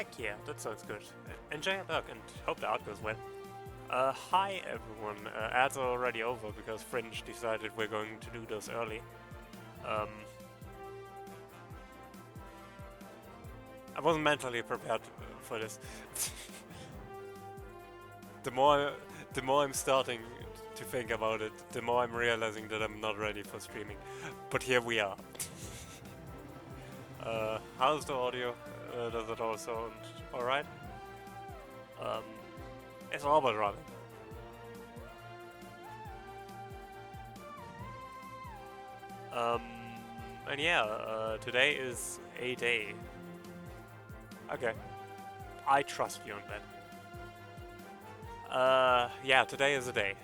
Heck yeah, that sounds good. Enjoy your dog and hope the art goes well. Hi everyone. Ads are already over because Fringe decided we're going to do those early. I wasn't mentally prepared for this. the more I'm starting to think about it, the more I'm realizing that I'm not ready for streaming. But here we are. How's the audio? Does it all sound alright? It's all but running. And yeah, today is a day. Okay. I trust you on that. Yeah, today is a day.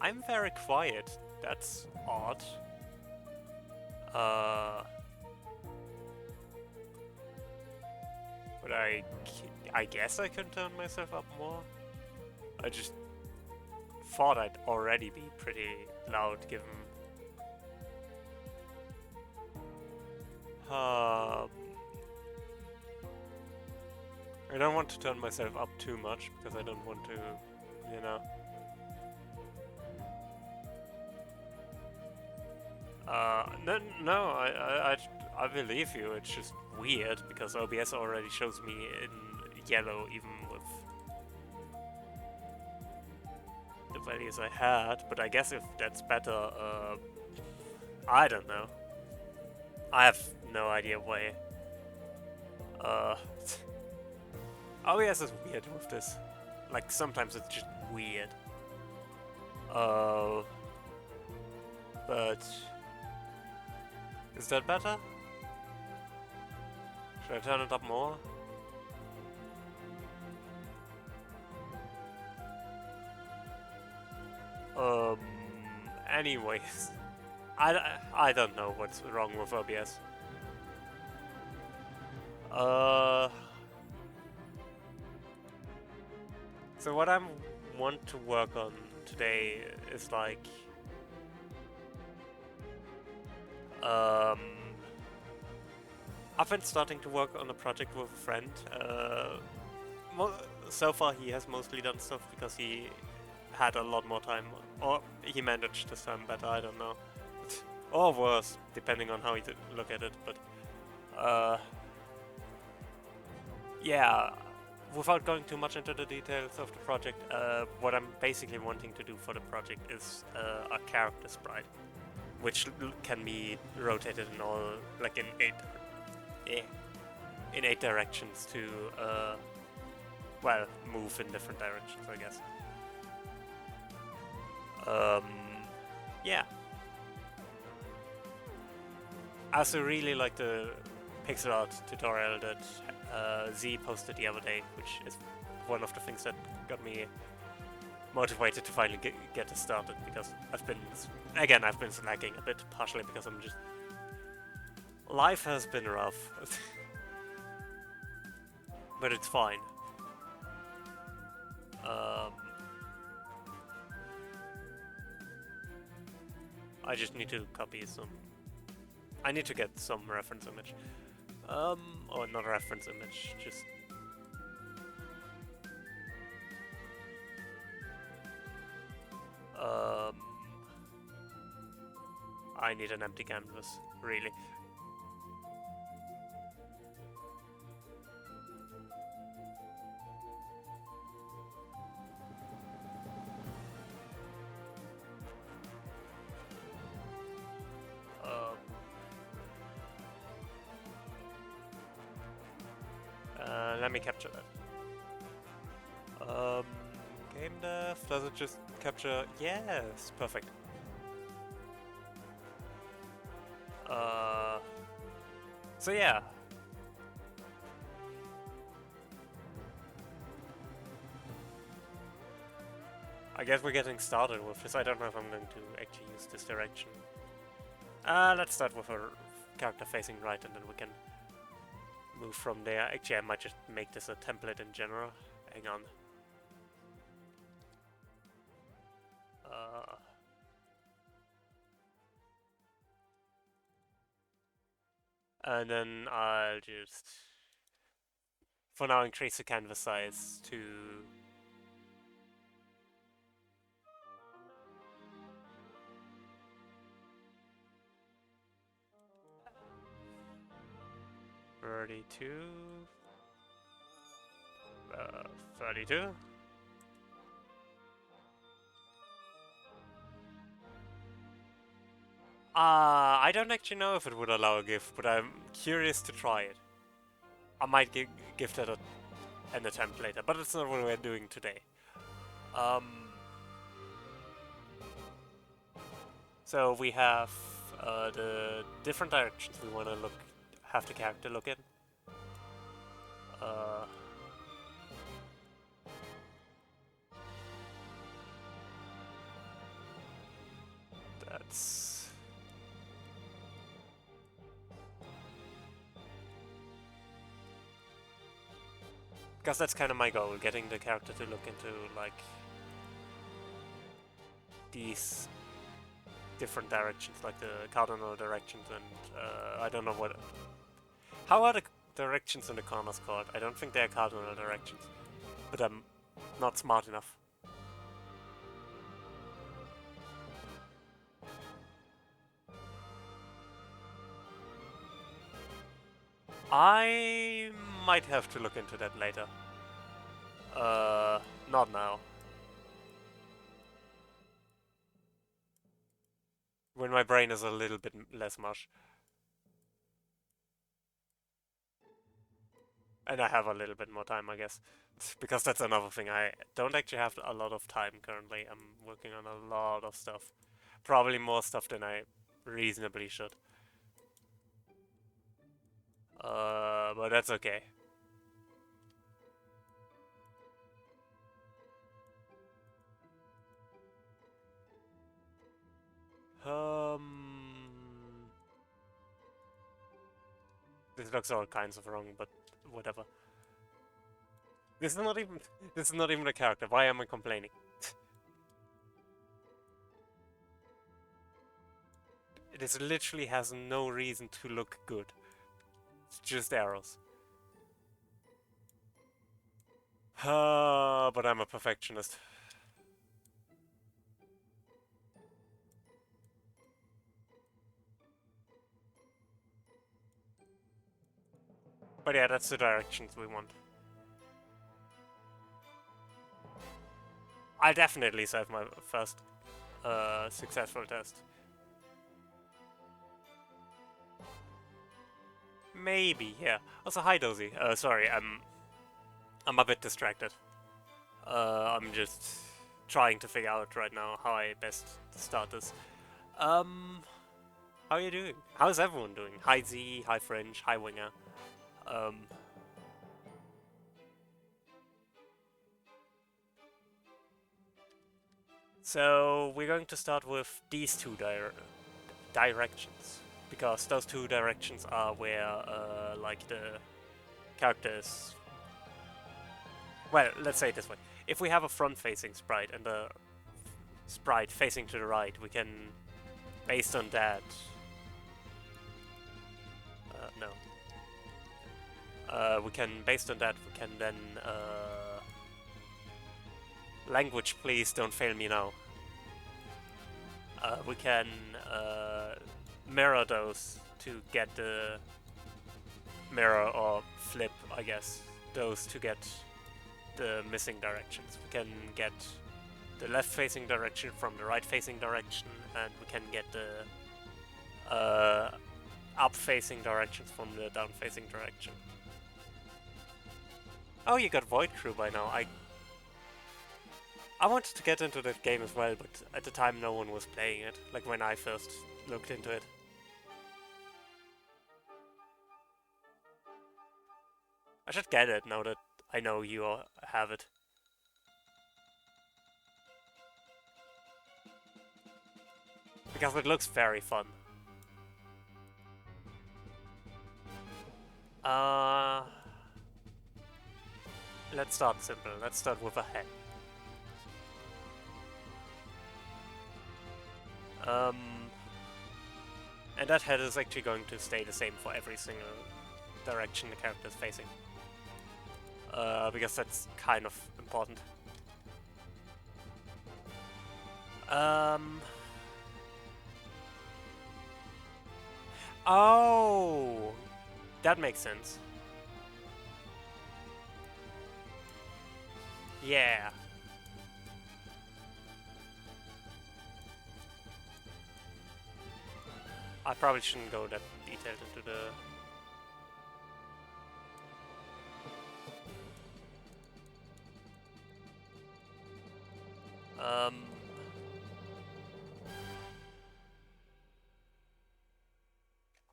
I'm very quiet. That's odd. But I guess I can turn myself up more. I just thought I'd already be pretty loud given... I don't want to turn myself up too much because I don't want to, you know... No, I believe you. It's just weird because OBS already shows me in yellow even with the values I had. But I guess if that's better, I don't know. I have no idea why. OBS is weird with this. Like sometimes it's just weird. But is that better? Should I turn it up more? Anyways, I don't know what's wrong with OBS. So what I want to work on today is like I've been starting to work on a project with a friend. So far he has mostly done stuff because he had a lot more time, or he managed this time better, I don't know. Or worse, depending on how you look at it, but yeah, without going too much into the details of the project, what I'm basically wanting to do for the project is a character sprite, which can be rotated in all, like in eight directions to, well, move in different directions, I guess. Yeah. I also really like the pixel art tutorial that Z posted the other day, which is one of the things that got me motivated to finally get this started, because I've been slacking a bit, partially because I'm just... Life has been rough. But it's fine. I just need to copy some... I need to get some reference image. Or not reference image, just... I need an empty canvas, really. Let me capture that. Game dev, does it just capture? Yes, perfect. So yeah. I guess we're getting started with this. I don't know if I'm going to actually use this direction. Let's start with a character facing right, and then we can move from there. Actually, I might just make this a template in general. Hang on. And then I'll just, for now, increase the canvas size to 32, 32. I don't actually know if it would allow a GIF, but I'm curious to try it. I might give that an attempt later, but it's not what we're doing today. So we have the different directions we want to have the character look in. That's because that's kind of my goal, getting the character to look into like these different directions, like the cardinal directions, and I don't know what. How are the directions in the corners called? I don't think they're cardinal directions, but I'm not smart enough. I might have to look into that later. Not now. When my brain is a little bit less mush. And I have a little bit more time, I guess. Because that's another thing. I don't actually have a lot of time currently. I'm working on a lot of stuff. Probably more stuff than I reasonably should. But that's okay. This looks all kinds of wrong, but whatever. This is not even a character. Why am I complaining? This literally has no reason to look good. It's just arrows. But I'm a perfectionist. But yeah, that's the directions we want. I definitely saved my first successful test. Maybe, yeah. Also, hi Dozy. Sorry, I'm a bit distracted. I'm just trying to figure out right now how I best start this. How are you doing? How's everyone doing? Hi Z, hi French, hi Winger. So we're going to start with these two directions, because those two directions are where like the characters. Well, let's say it this way: if we have a front-facing sprite and a sprite facing to the right, we can, based on that. No. We can, based on that, we can then. Language, please don't fail me now. We can mirror those to get the mirror or flip, I guess, those to get the missing directions. We can get the left-facing direction from the right-facing direction, and we can get the up-facing directions from the down-facing direction. Oh, you got Void Crew by now. I wanted to get into that game as well, but at the time no one was playing it, like when I first looked into it. I should get it now that I know you all have it. Because it looks very fun. Let's start simple. Let's start with a head. And that head is actually going to stay the same for every single direction the character is facing. Because that's kind of important. Oh! That makes sense. Yeah. I probably shouldn't go that detailed into the...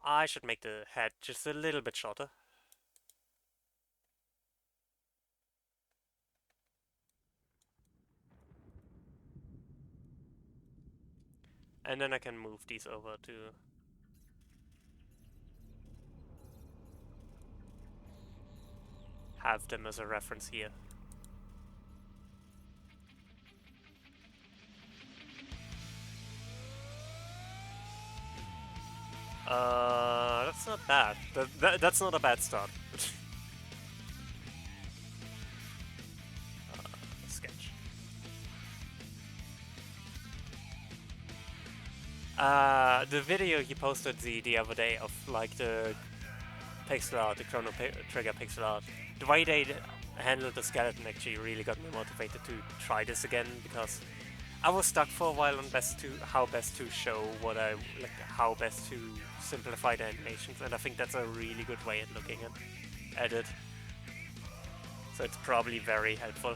I should make the head just a little bit shorter. And then I can move these over to have them as a reference here. That's not bad. That's not a bad start. Sketch. The video he posted the other day of like the pixel art, the Chrono Trigger pixel art, the way they handled the skeleton actually really got me motivated to try this again, because I was stuck for a while on how best to show what I like, how best to simplify the animations, and I think that's a really good way at looking at it. So it's probably very helpful.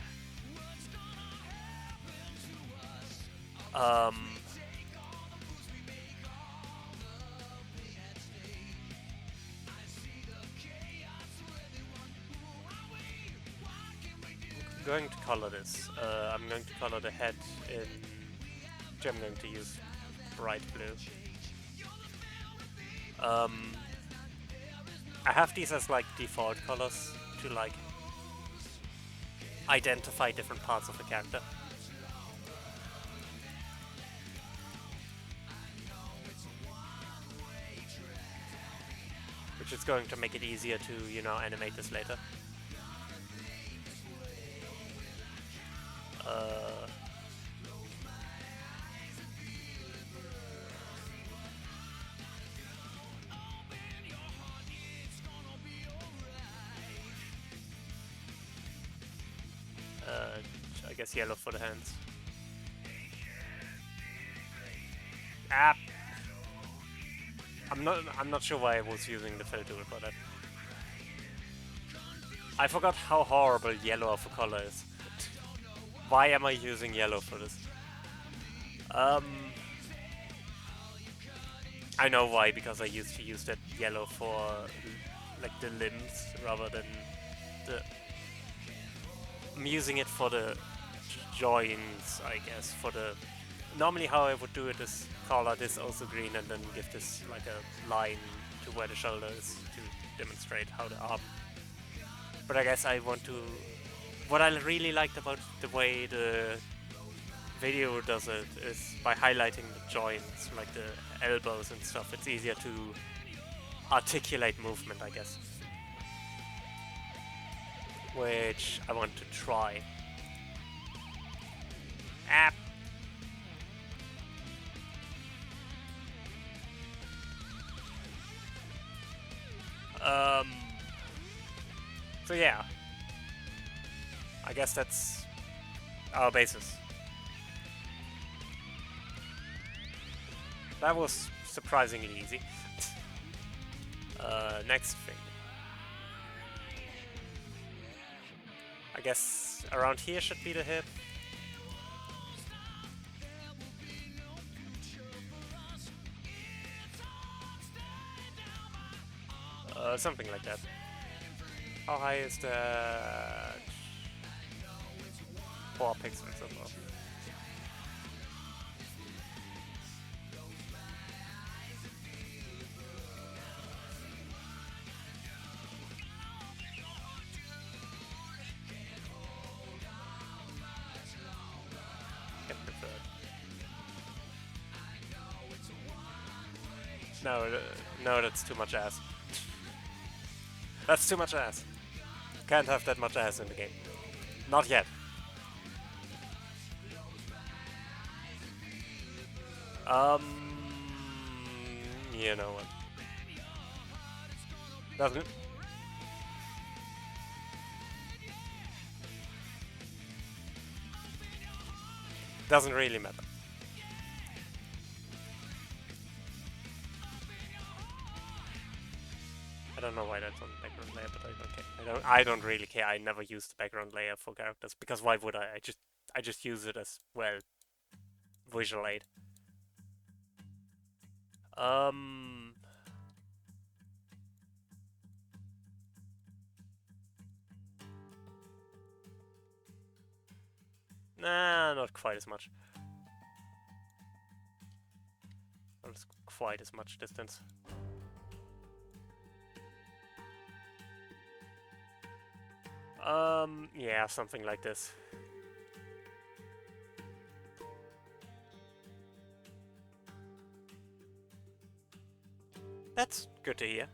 I'm going to color this. I'm going to color the head in... I'm going to use bright blue. I have these as like default colors to like identify different parts of the character. Which is going to make it easier to, you know, animate this later. I guess yellow for the hands. Ah! I'm not sure why I was using the fill tool for that. I forgot how horrible yellow of a color is. Why am I using yellow for this? I know why, because I used to use that yellow for like the limbs rather than the... I'm using it for the joints, I guess, for the... Normally how I would do it is color this also green and then give this like a line to where the shoulder is to demonstrate how the arm... But I guess I want to... What I really liked about the way the video does it is by highlighting the joints, like the elbows and stuff, it's easier to articulate movement, I guess. Which I want to try. App. So yeah. I guess that's our basis. That was surprisingly easy. Next thing. I guess around here should be the hip. Something like that. How high is that? 4 pixels above. No, no, that's too much ass. That's too much ass. Can't have that much ass in the game. Not yet. You know what? Doesn't doesn't really matter. I don't know why that's on the background layer, but I don't care. I don't really care. I never use the background layer for characters because why would I? I just use it as well visual aid. Um Nah, not quite as much. Not quite as much distance. Yeah, something like this. That's good to hear.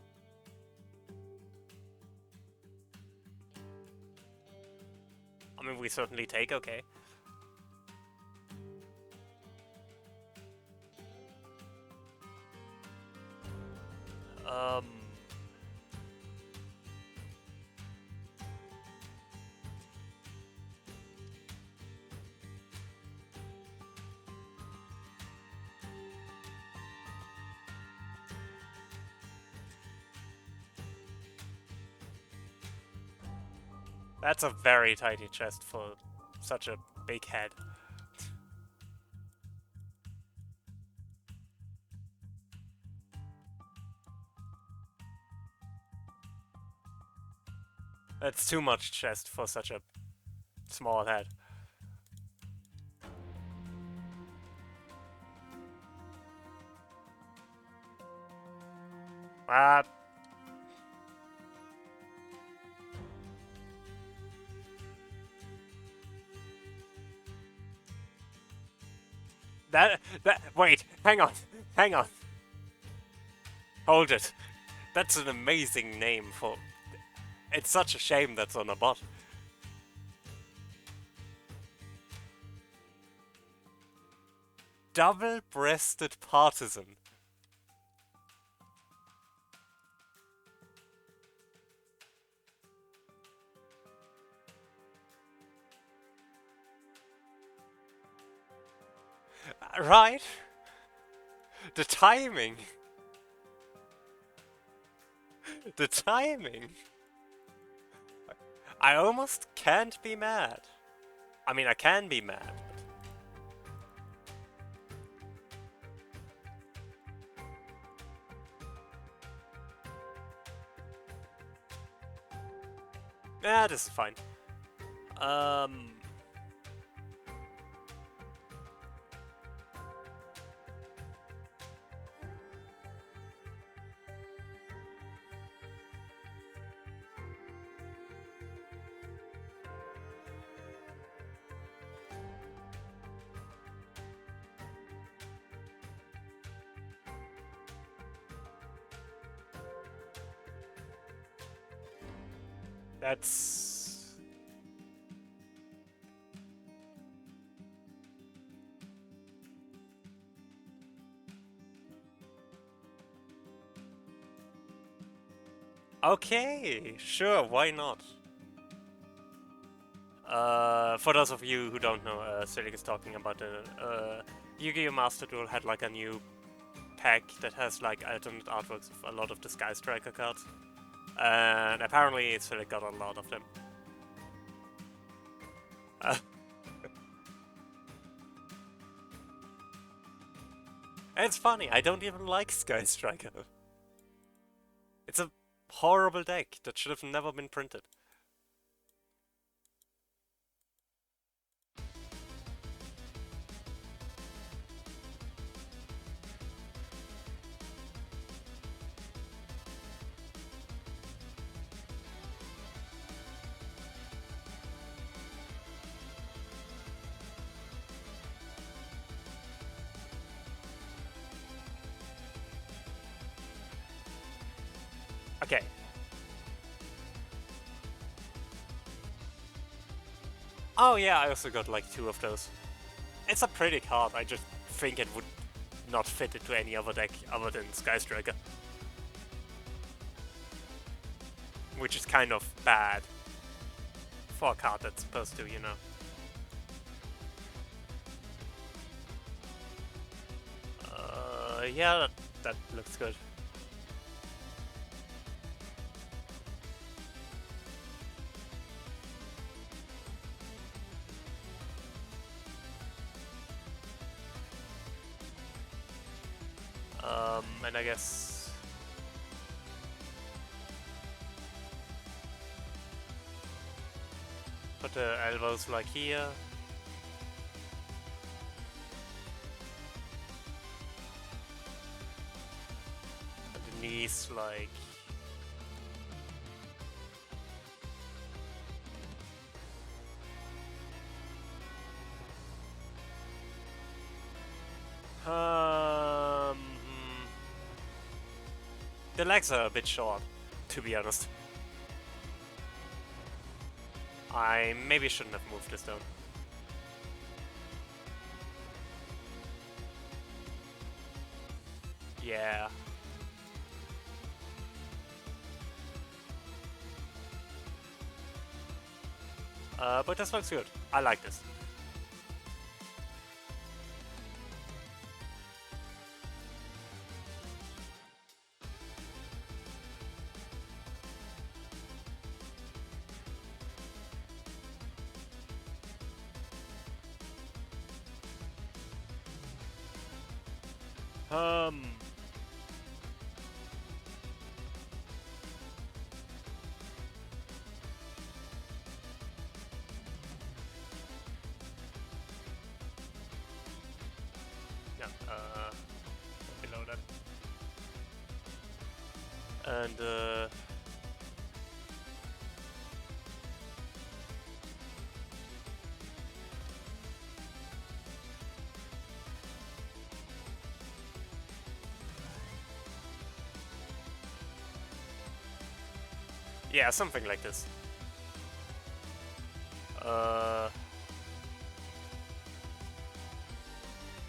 I mean, we certainly take okay. Um... That's a very tiny chest for such a big head. That's too much chest for such a small head. Ah. Wait, hang on. Hold it. That's an amazing name for... It's such a shame that's on a bot. Double-breasted partisan. Right? The timing. The timing. I almost can't be mad. I mean, I can be mad. Yeah, this is fine. That's... Okay, sure, why not? For those of you who don't know, Cedric is talking about the Yu-Gi-Oh! Master Duel had like a new pack that has like alternate artworks of a lot of the Sky Striker cards. And apparently Cedric got a lot of them. It's funny, I don't even like Sky Striker. It's a horrible deck that should have never been printed. Okay. Oh yeah, I also got like 2 of those. It's a pretty card, I just think it would not fit into any other deck other than Sky Striker. Which is kind of bad for a card that's supposed to, you know. Yeah, that looks good. And I guess put the elbows like here. And the knees like... The legs are a bit short, to be honest. I maybe shouldn't have moved this down. Yeah. But this looks good. I like this. Yeah, below that. And, yeah, something like this.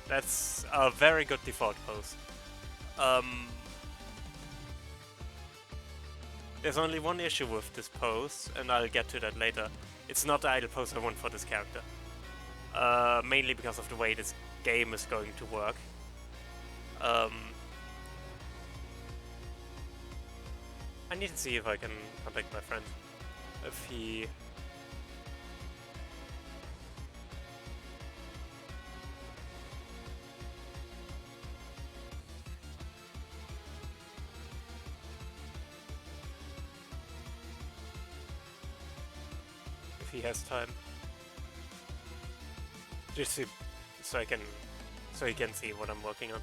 That's a very good default pose. There's only one issue with this pose, and I'll get to that later. It's not the idle pose I want for this character. Mainly because of the way this game is going to work. I need to see if I can contact my friend. If he... if he has time. Just so he can see what I'm working on.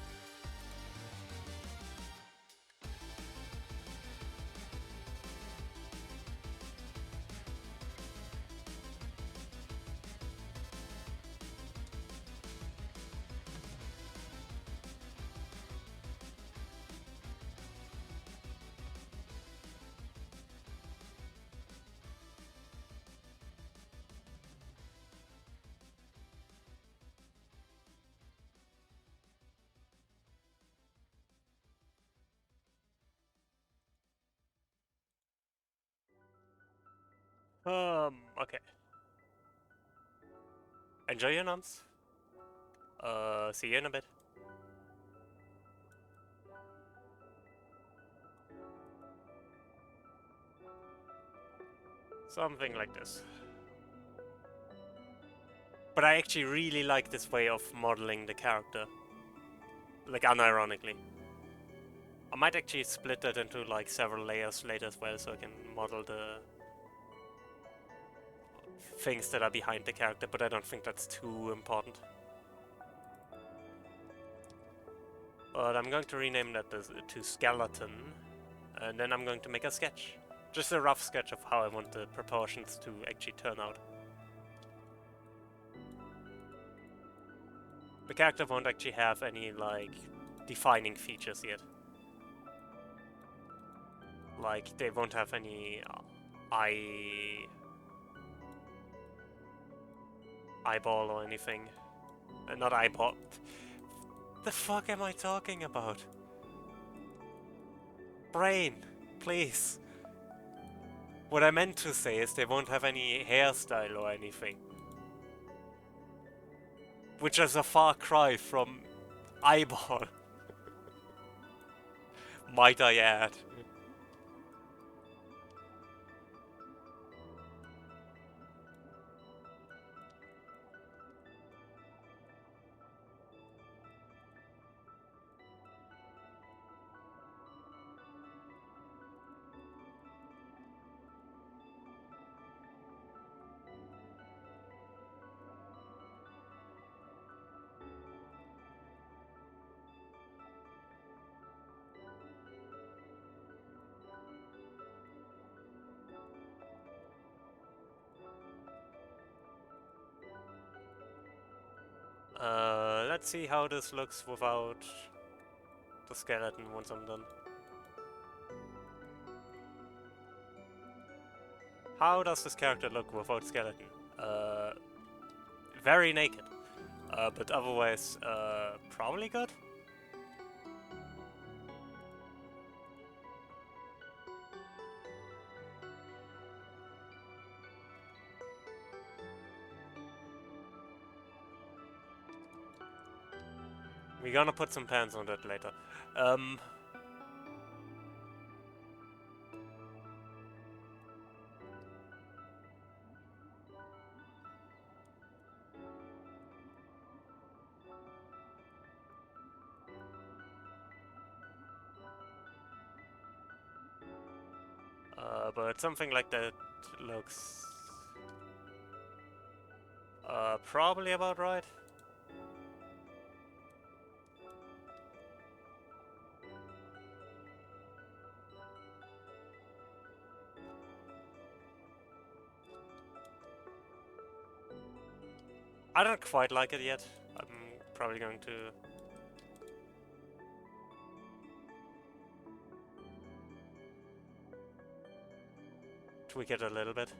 Okay. Enjoy your nuns. See you in a bit. Something like this. But I actually really like this way of modeling the character. Like, unironically. I might actually split that into, like, several layers later as well, so I can model the things that are behind the character, but I don't think that's too important. But I'm going to rename that to Skeleton, and then I'm going to make a sketch. Just a rough sketch of how I want the proportions to actually turn out. The character won't actually have any, like, defining features yet. Like, they won't have any eye... eyeball or anything. Not eyeball. The fuck am I talking about? Brain, please. What I meant to say is they won't have any hairstyle or anything. Which is a far cry from eyeball. Might I add. Let's see how this looks without the skeleton once I'm done. How does this character look without skeleton? Very naked. But otherwise, probably good? We're gonna put some pants on that later. But something like that looks probably about right. I don't quite like it yet. I'm probably going to tweak it a little bit.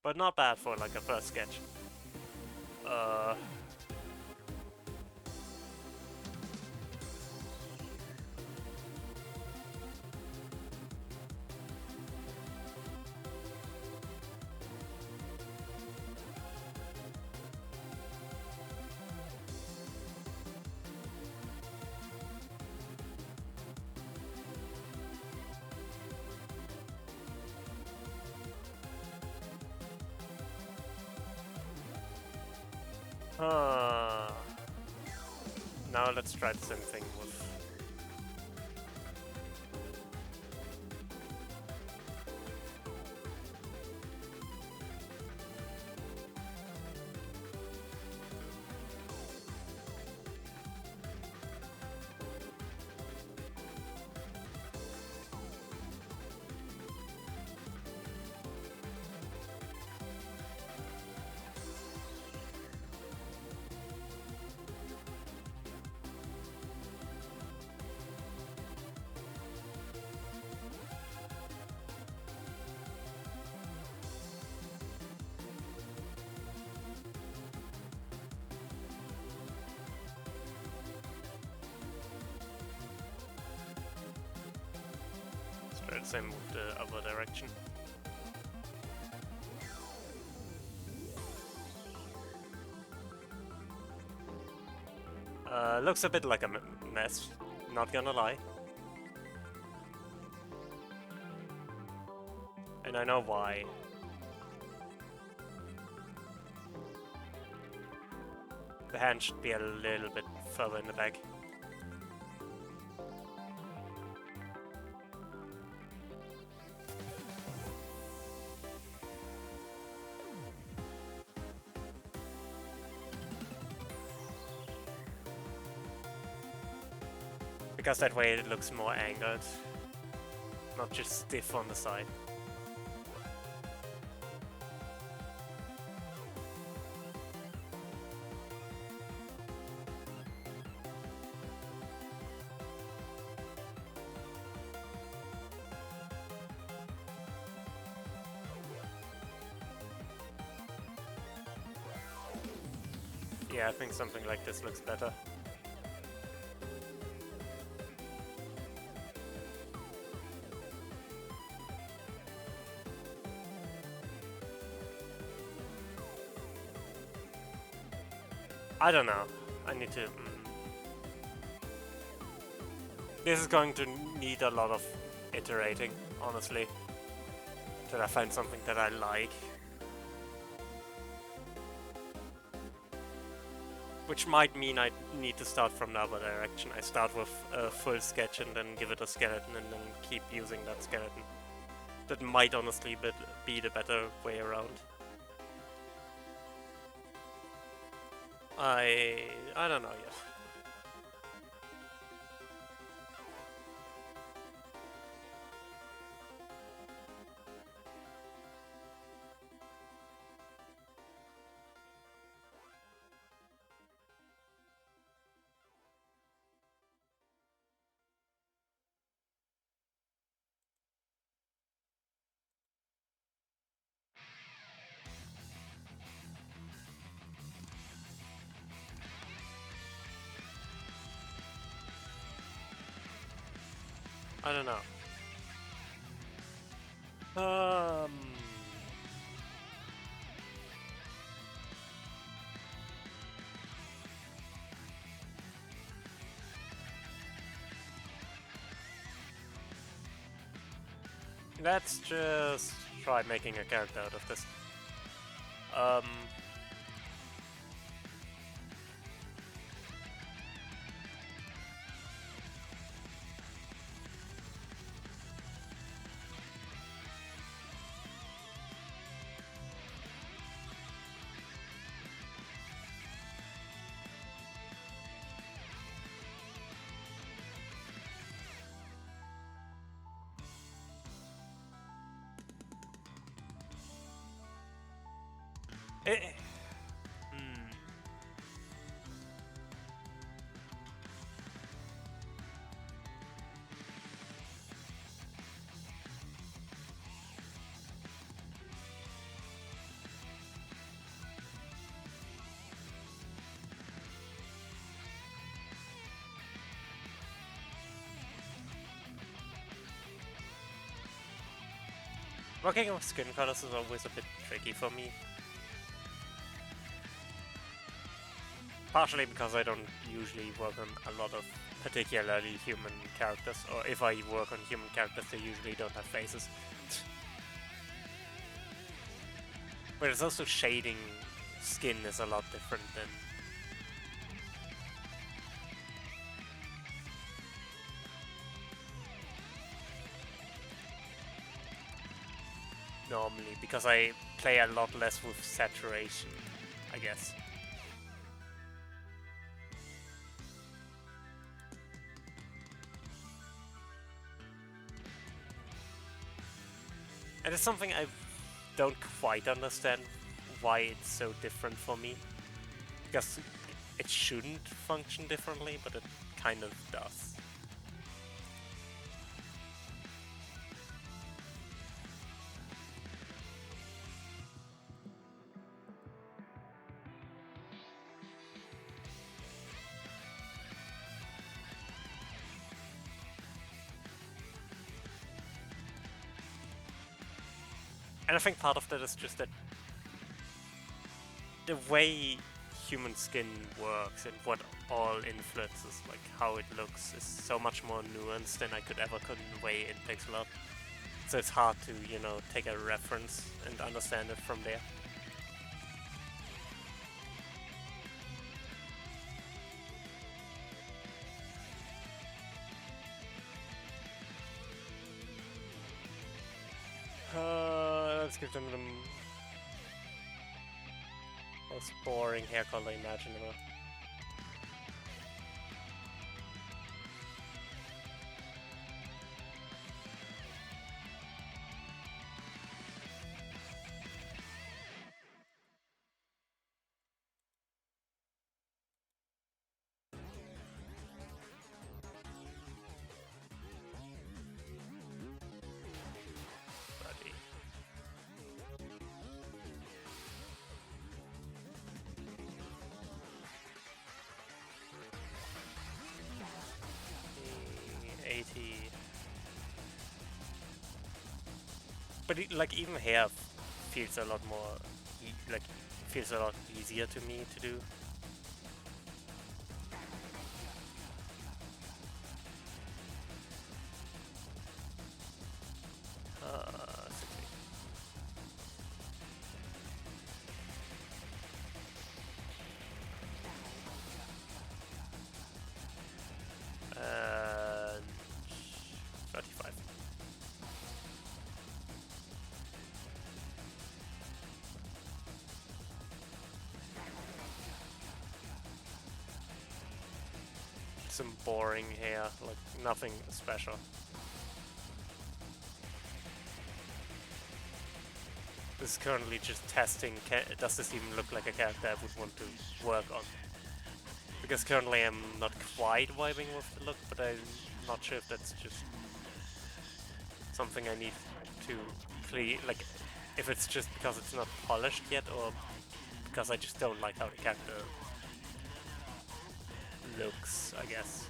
But not bad for like a first sketch. Now let's try the same thing with... Same with the other direction. Looks a bit like a mess, not gonna lie. And I know why. The hand should be a little bit further in the back. Because that way it looks more angled, not just stiff on the side. Yeah, I think something like this looks better. I don't know. I need to... This is going to need a lot of iterating, honestly. Till I find something that I like. Which might mean I need to start from the other direction. I start with a full sketch and then give it a skeleton and then keep using that skeleton. That might honestly be the better way around. I don't know yet. I don't know. Let's just try making a character out of this. Working with skin colors is always a bit tricky for me. Partially because I don't usually work on a lot of particularly human characters, or if I work on human characters they usually don't have faces. But it's also shading skin is a lot different than normally, because I play a lot less with saturation, I guess. And it's something I don't quite understand why it's so different for me. Because it shouldn't function differently, but it kind of does. And I think part of that is just that the way human skin works and what all influences like how it looks is so much more nuanced than I could ever convey in pixel art. So it's hard to, you know, take a reference and understand it from there. Let's give them the most boring hair color imaginable. 80. But like even here feels a lot more, like feels a lot easier to me to do. Uh, 60. And 35. Some boring hair, like nothing special. This is currently just testing, does this even look like a character I would want to work on? Because currently I'm not quite vibing with the look, but I'm not sure if that's just something I need to clean, like if it's just because it's not polished yet, or because I just don't like how the character looks, I guess.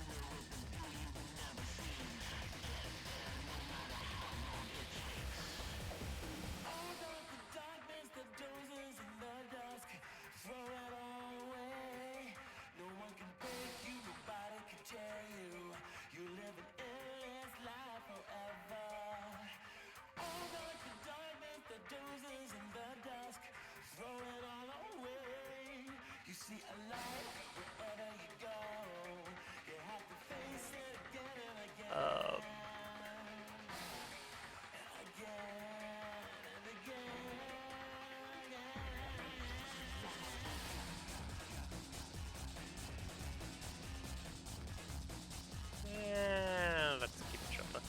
Yeah, let's keep it shorter.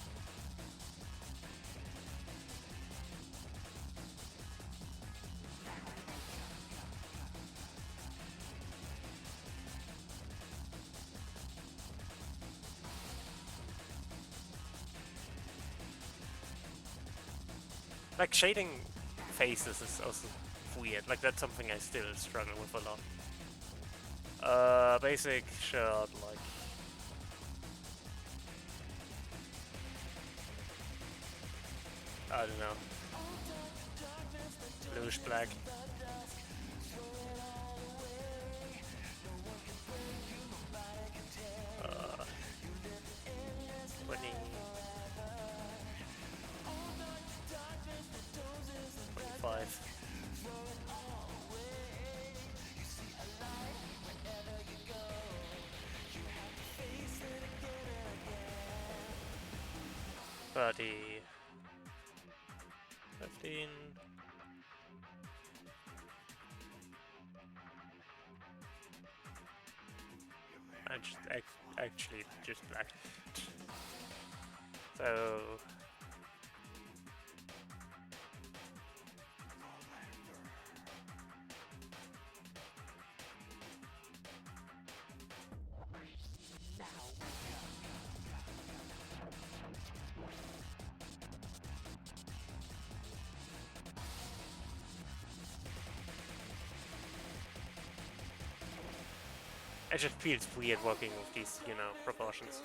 Like shading faces is also weird. Like that's something I still struggle with a lot. Basic shirt, like I don't know, bluish black. 20, 25. Thirty, 15. I just actually just black. So it just feels weird working with these, you know, proportions.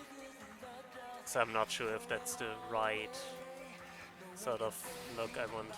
So I'm not sure if that's the right sort of look I want.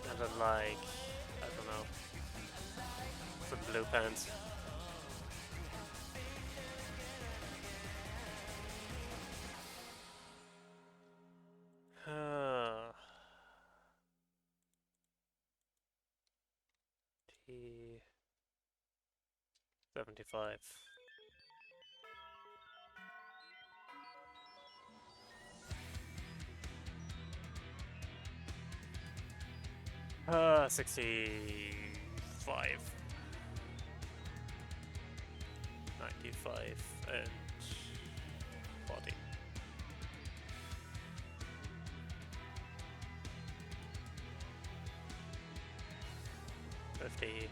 And then like, I don't know, some blue pants. T 75. Uh, 65. 45 and 40. 50.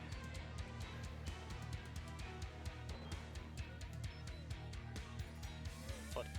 45.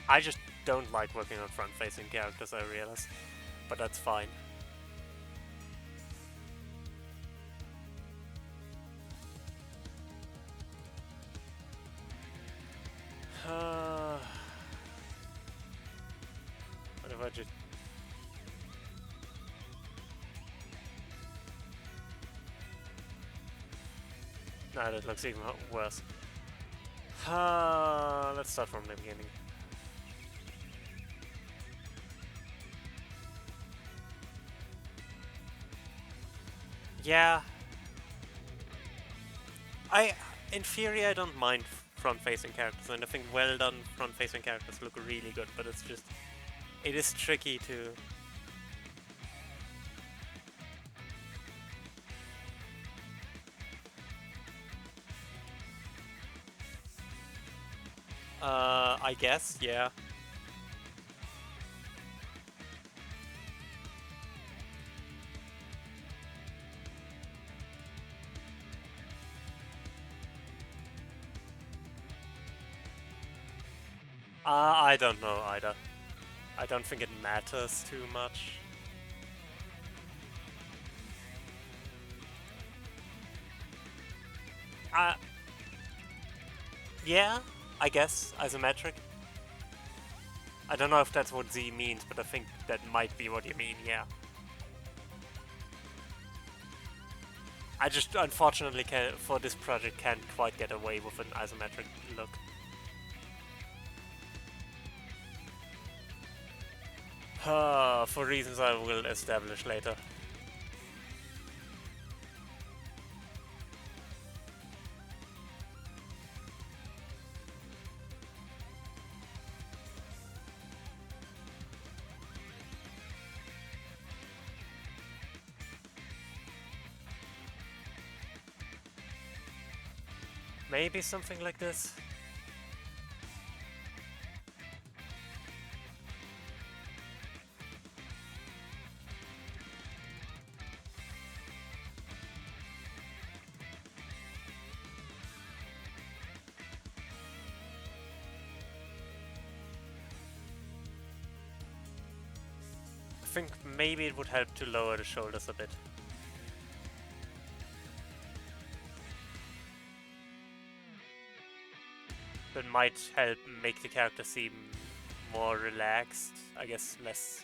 I just don't like working on front-facing characters, I realize, but that's fine. What if I just... No, that looks even worse. Let's start from the beginning. Yeah. In theory, I don't mind front-facing characters, and I think well-done front-facing characters look really good, but it's just... It is tricky to... I guess, yeah. I don't know either. I don't think it matters too much. Yeah, I guess, isometric. I don't know if that's what Z means, but I think that might be what you mean, yeah. I just, unfortunately, for this project, can't quite get away with an isometric look. For reasons I will establish later. Maybe something like this? I think maybe it would help to lower the shoulders a bit. That might help make the character seem more relaxed, I guess less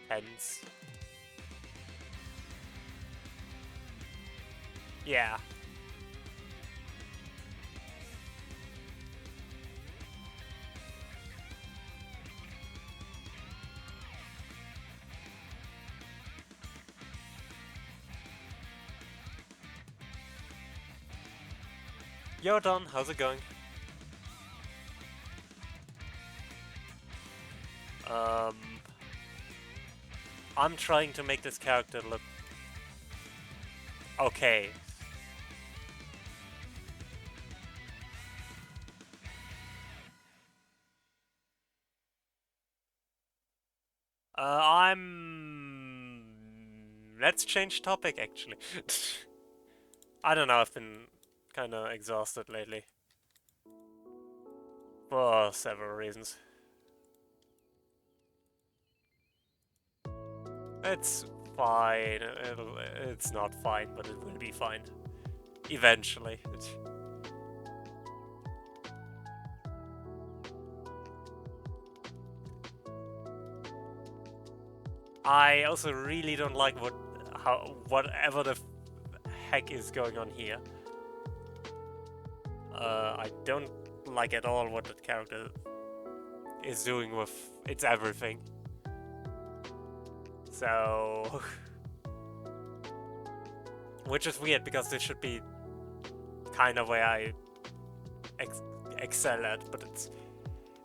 tense. Yeah. Yo Don, how's it going? I'm trying to make this character look okay. Let's change topic, actually. I don't know, I've been kinda exhausted lately. For several reasons. It's fine. It's not fine, but it will be fine. Eventually. I also really don't like whatever the heck is going on here. I don't like at all what that character is doing with its everything. So... which is weird, because this should be kind of where I excel at, but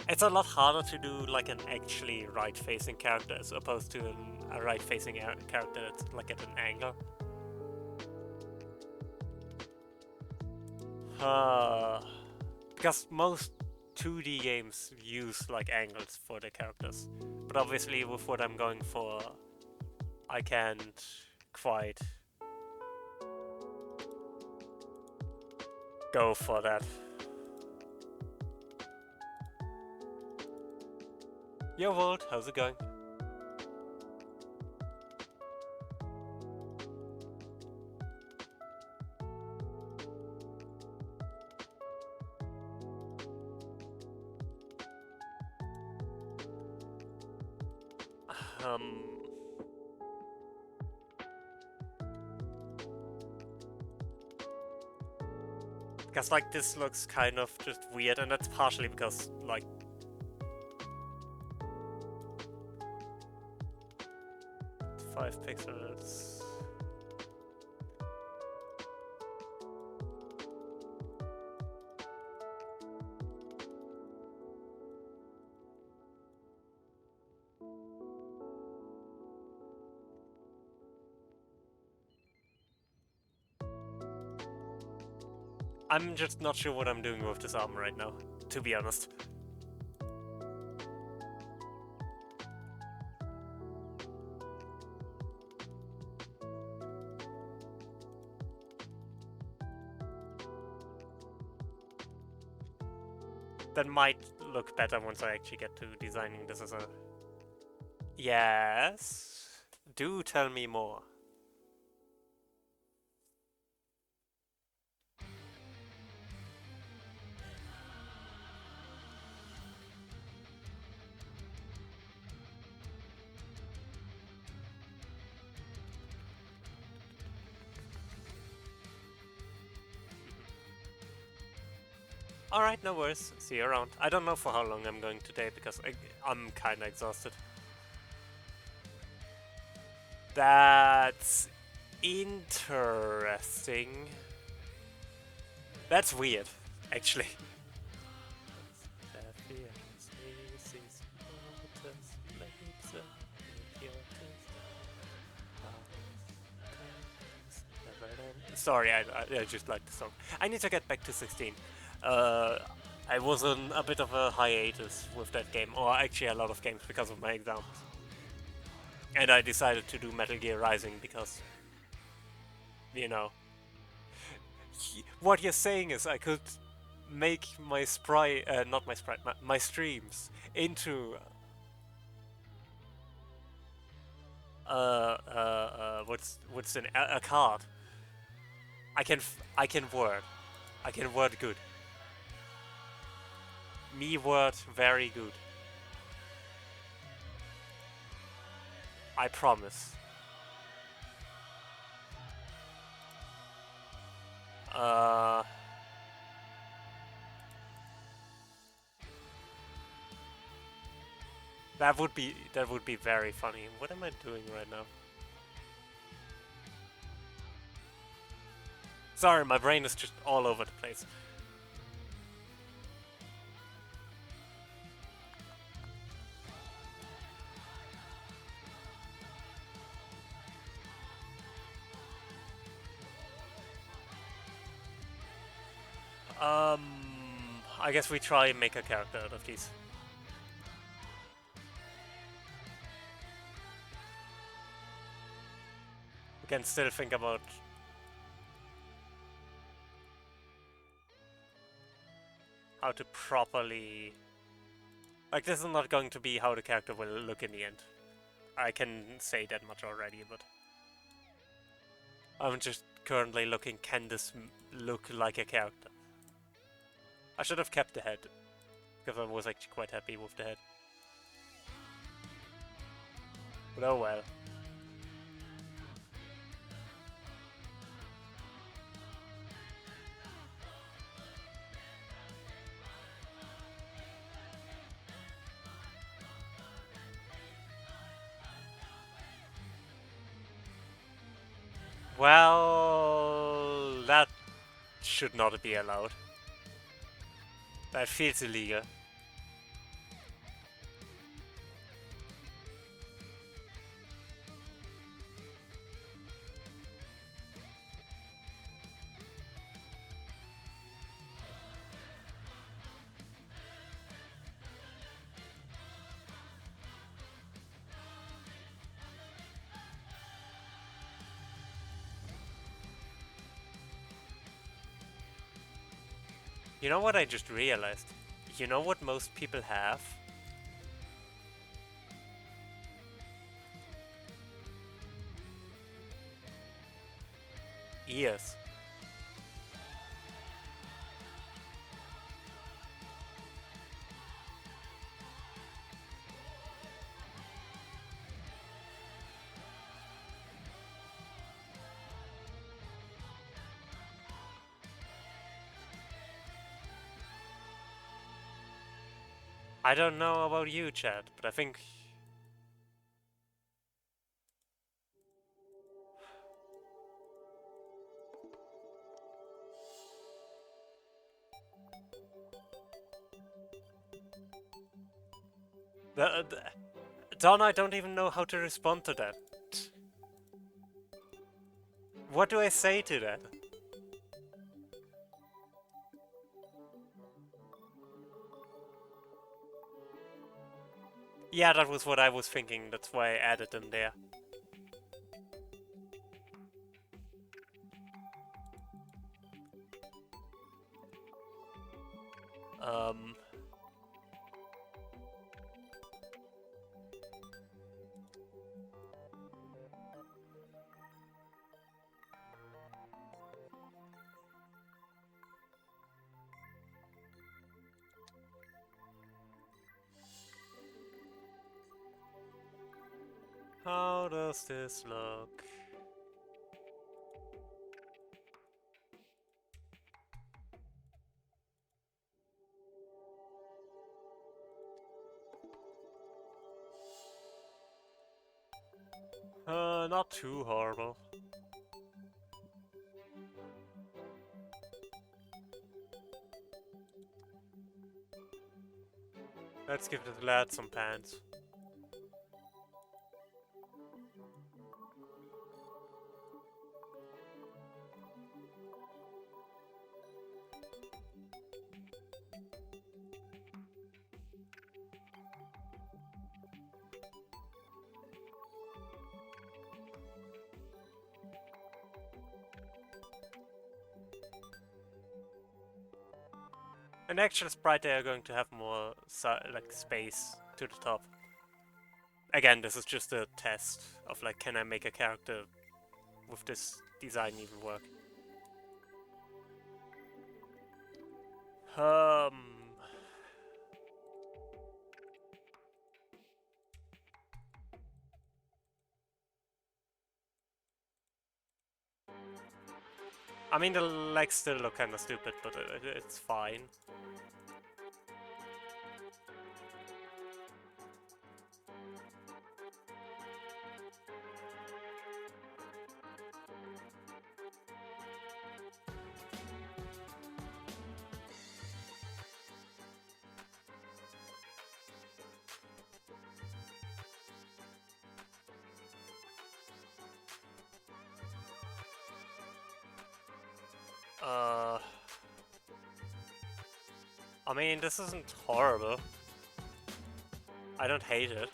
it's a lot harder to do like an actually right-facing character as opposed to a right-facing character that's like at an angle. Because most 2D games use like angles for the characters, but obviously with what I'm going for, I can't quite go for that. Yo Volt, how's it going? Because like this looks kind of just weird, and that's partially because like 5 pixels. I'm just not sure what I'm doing with this arm right now, to be honest. That might look better once I actually get to designing this as a... Yes? Do tell me more. Alright, no worries. See you around. I don't know for how long I'm going today, because I'm kinda exhausted. That's interesting. That's weird, actually. Sorry, I just like the song. I need to get back to 16. I was on a bit of a hiatus with that game, or actually a lot of games, because of my exams. And I decided to do Metal Gear Rising because, you know, what you're saying is I could make my my streams into a card. I can word good. Me word very good. I promise. That would be very funny. What am I doing right now? Sorry, my brain is just all over the place. I guess we try and make a character out of these. We can still think about how to properly... Like, this is not going to be how the character will look in the end. I can say that much already, but I'm just currently looking, can this look like a character? I should have kept the head, because I was actually quite happy with the head. But oh well. Well, that should not be allowed. That feels illegal. You know what I just realized? You know what most people have? Ears. I don't know about you, Chad, but I think... Don, I don't even know how to respond to that. What do I say to that? Yeah, that was what I was thinking, that's why I added them there. How does this look? Not too horrible. Let's give the lad some pants. An actual sprite they are going to have more like space to the top. Again, this is just a test of like, can I make a character with this design even work? I mean, the legs still look kinda stupid, but it's fine. I mean, this isn't horrible. I don't hate it.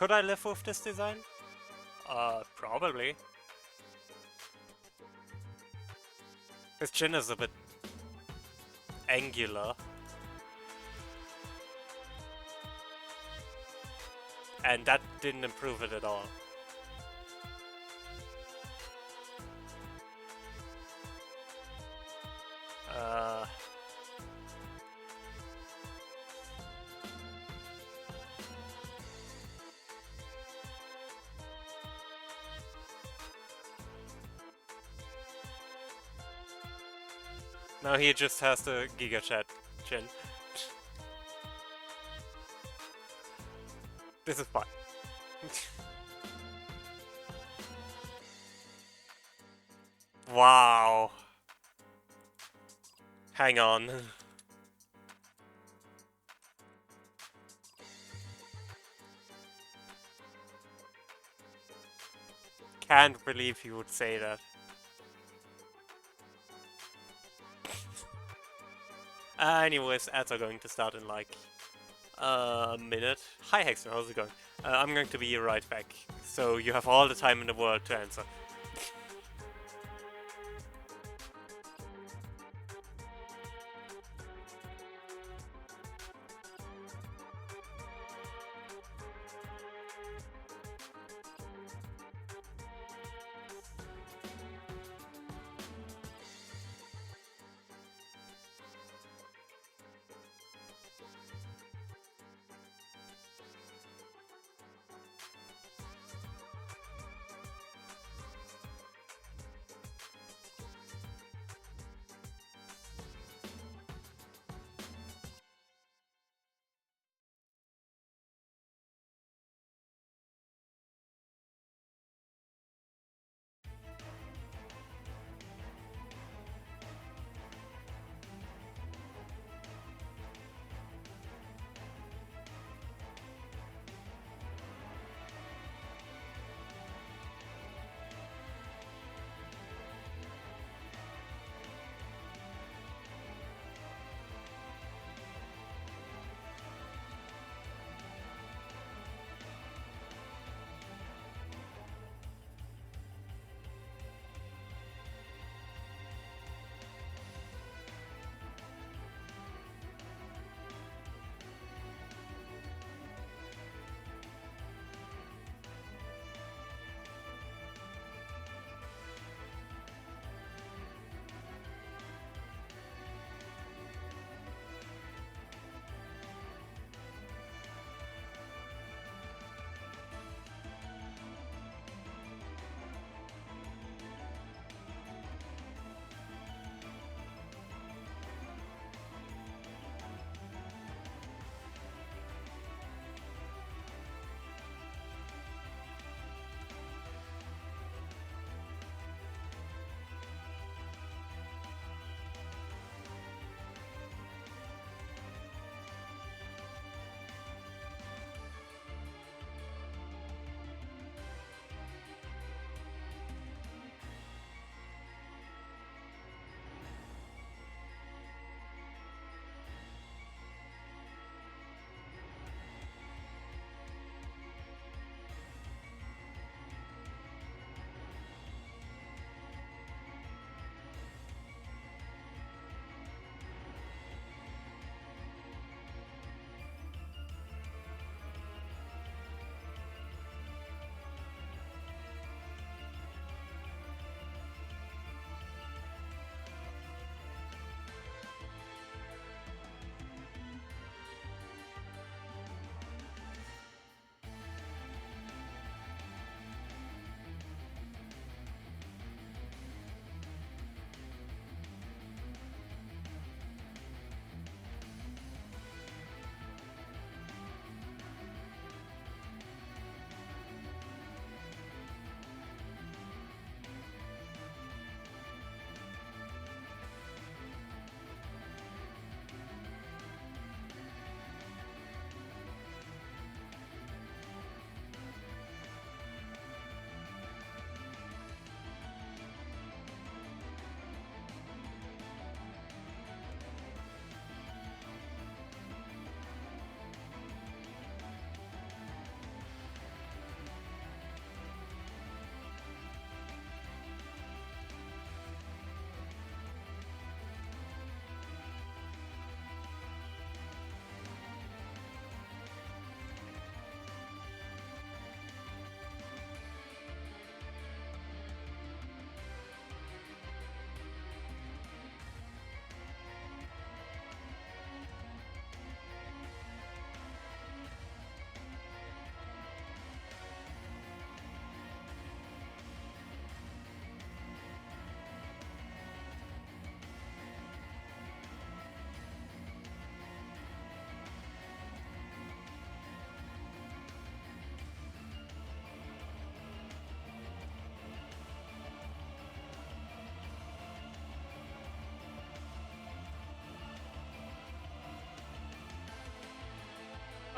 Could I live with this design? Probably. His chin is a bit angular. And that didn't improve it at all. No, he just has the Giga Chat chin. This is fine. Wow. Hang on. Can't believe he would say that. Anyways, ads are going to start in like a minute. Hi Hexer, how's it going? I'm going to be right back, so you have all the time in the world to answer.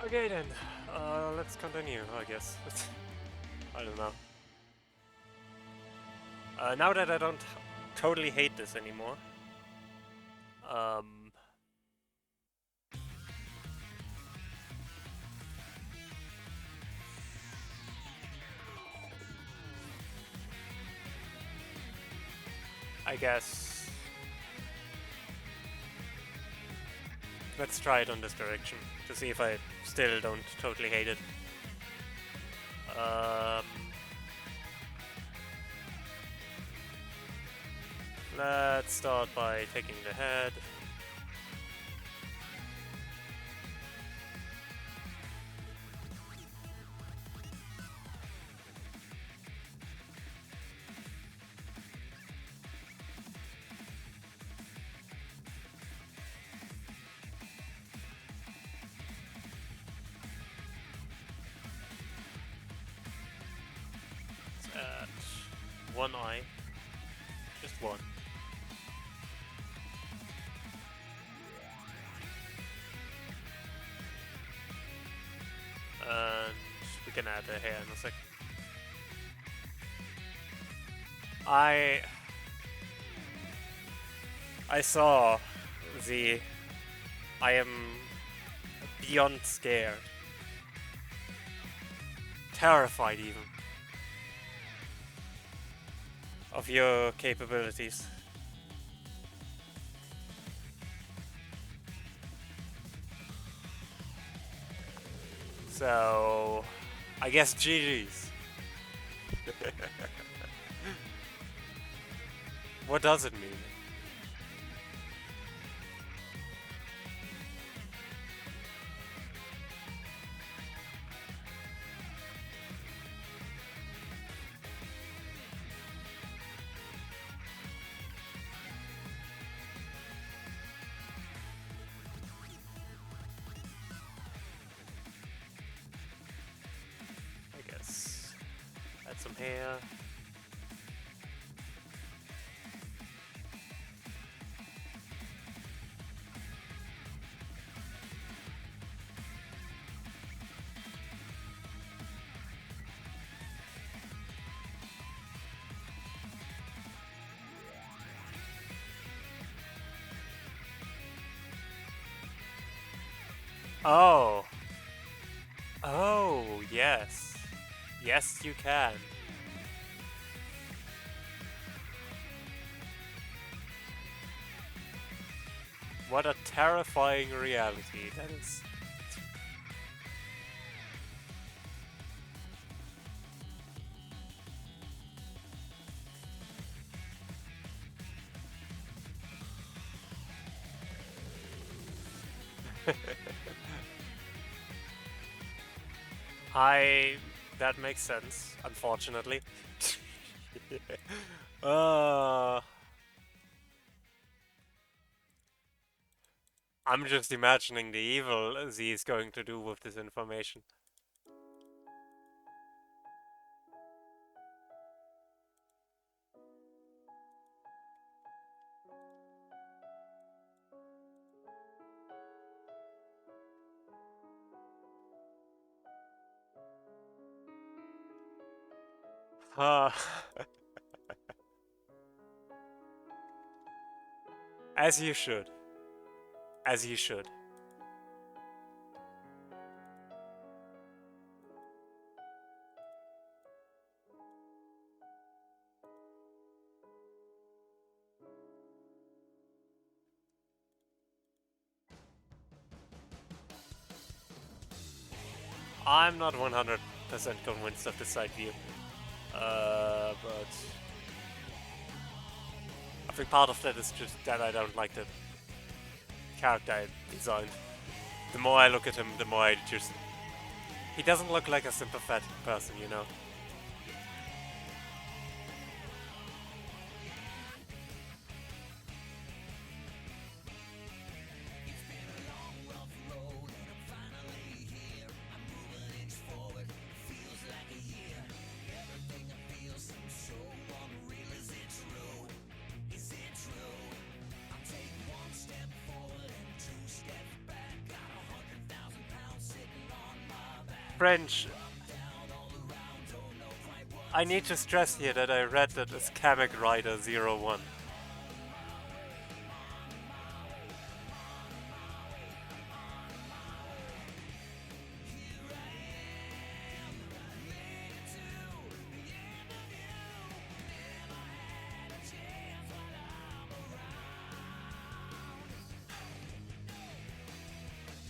Okay then, let's continue, I guess. I don't know. Now that I don't totally hate this anymore, I guess let's try it on this direction to see if I still don't totally hate it. Let's start by taking the head. Let's add one eye, just one. And we can add a hair in a sec. I saw the... I am beyond scared. Terrified even. Of your capabilities. So... I guess GG's. What does it mean? I guess add some hair. Oh. Oh, yes. Yes, you can. What a terrifying reality that is. That makes sense, unfortunately. I'm just imagining the evil Z is going to do with this information. As you should. As you should. I'm not 100% convinced of the side view. But I think part of that is just that I don't like the character I designed. The more I look at him, the more I just... He doesn't look like a sympathetic person, you know? French. I need to stress here that I read that as Kamek Rider 01.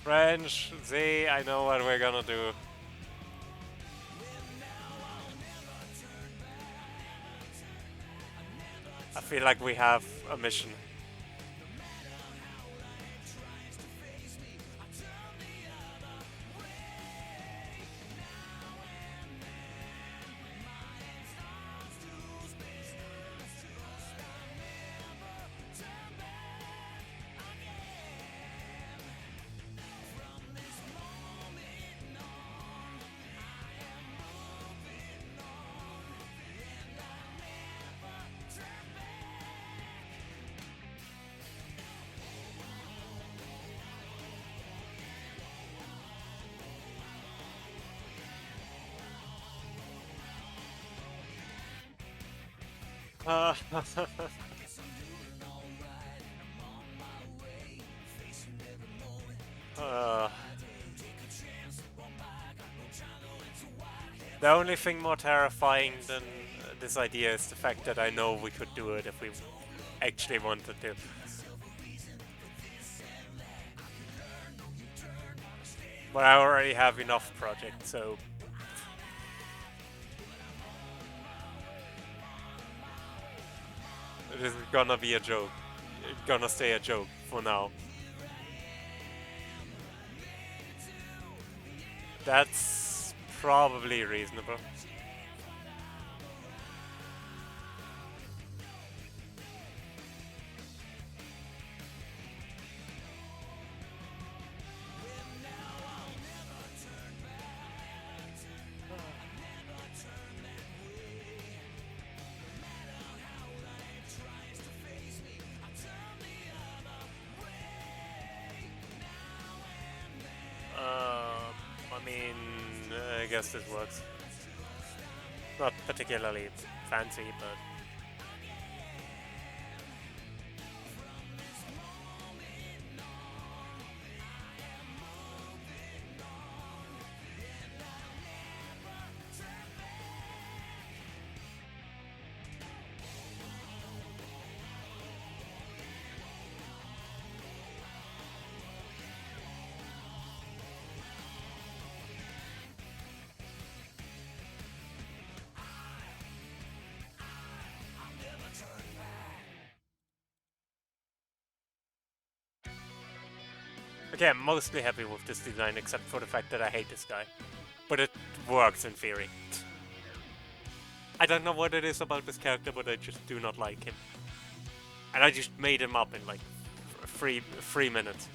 French, Z, I know what we're gonna do. I feel like we have a mission. Uh, uh, the only thing more terrifying than this idea is the fact that I know we could do it if we actually wanted to. But I already have enough projects, so... It is gonna be a joke. It's gonna stay a joke for now. That's probably reasonable. I guess this works. Not particularly fancy, but... Okay, I'm mostly happy with this design, except for the fact that I hate this guy. But it works in theory. I don't know what it is about this character, but I just do not like him. And I just made him up in like three minutes.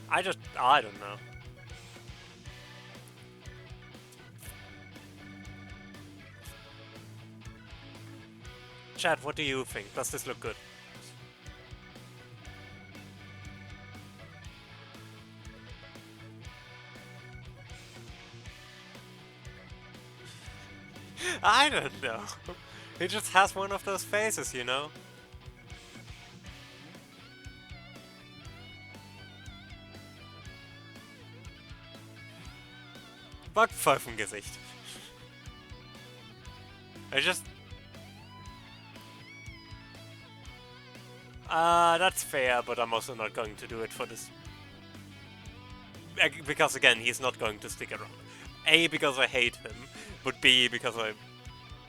I don't know. Chat, what do you think? Does this look good? I don't know. He just has one of those faces, you know? Backpfeifengesicht. I just... that's fair, but I'm also not going to do it for this. Because again, he's not going to stick around. A, because I hate him, but B, because I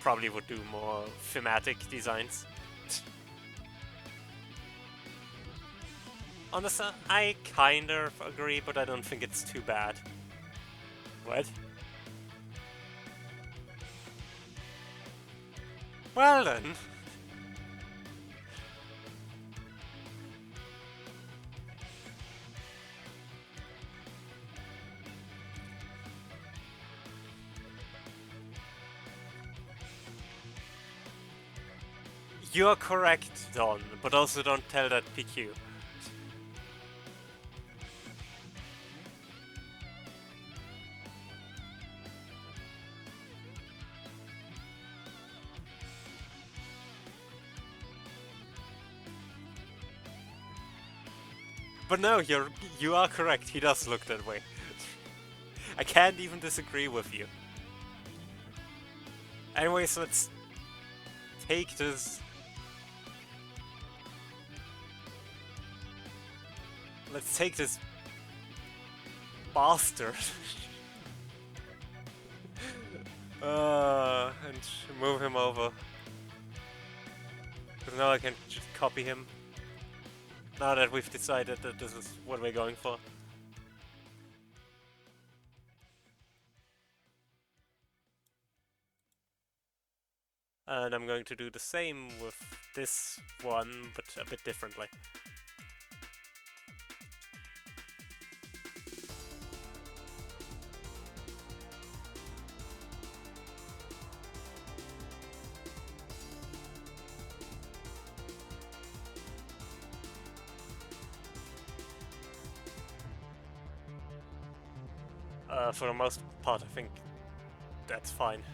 probably would do more thematic designs. Honestly, I kind of agree, but I don't think it's too bad. What? Well then. You're correct, Don, but also don't tell that PQ. But no, you are correct. He does look that way. I can't even disagree with you. Anyways, let's take this. Let's take this bastard and move him over. Because now I can just copy him. Now that we've decided that this is what we're going for. And I'm going to do the same with this one, but a bit differently. For the most part, I think that's fine.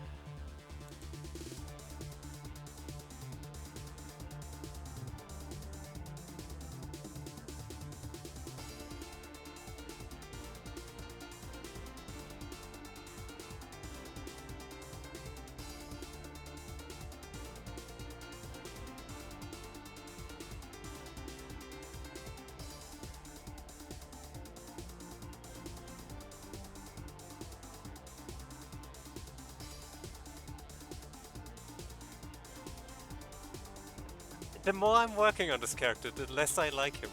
The more I'm working on this character, the less I like him.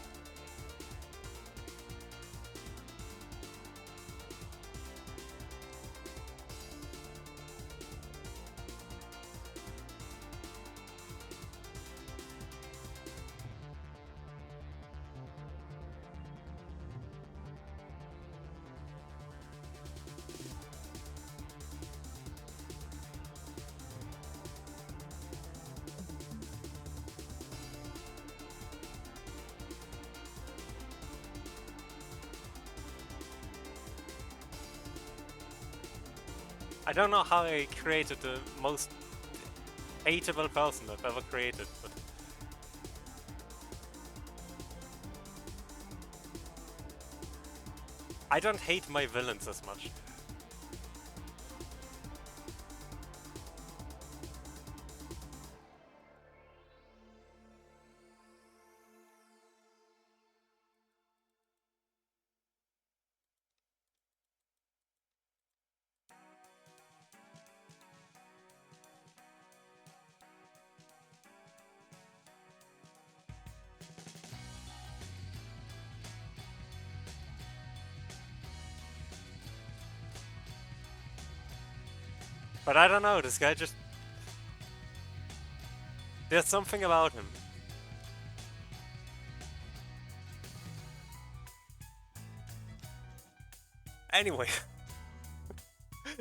I don't know how I created the most hateable person I've ever created, but I don't hate my villains as much. But I don't know, this guy just... There's something about him. Anyway,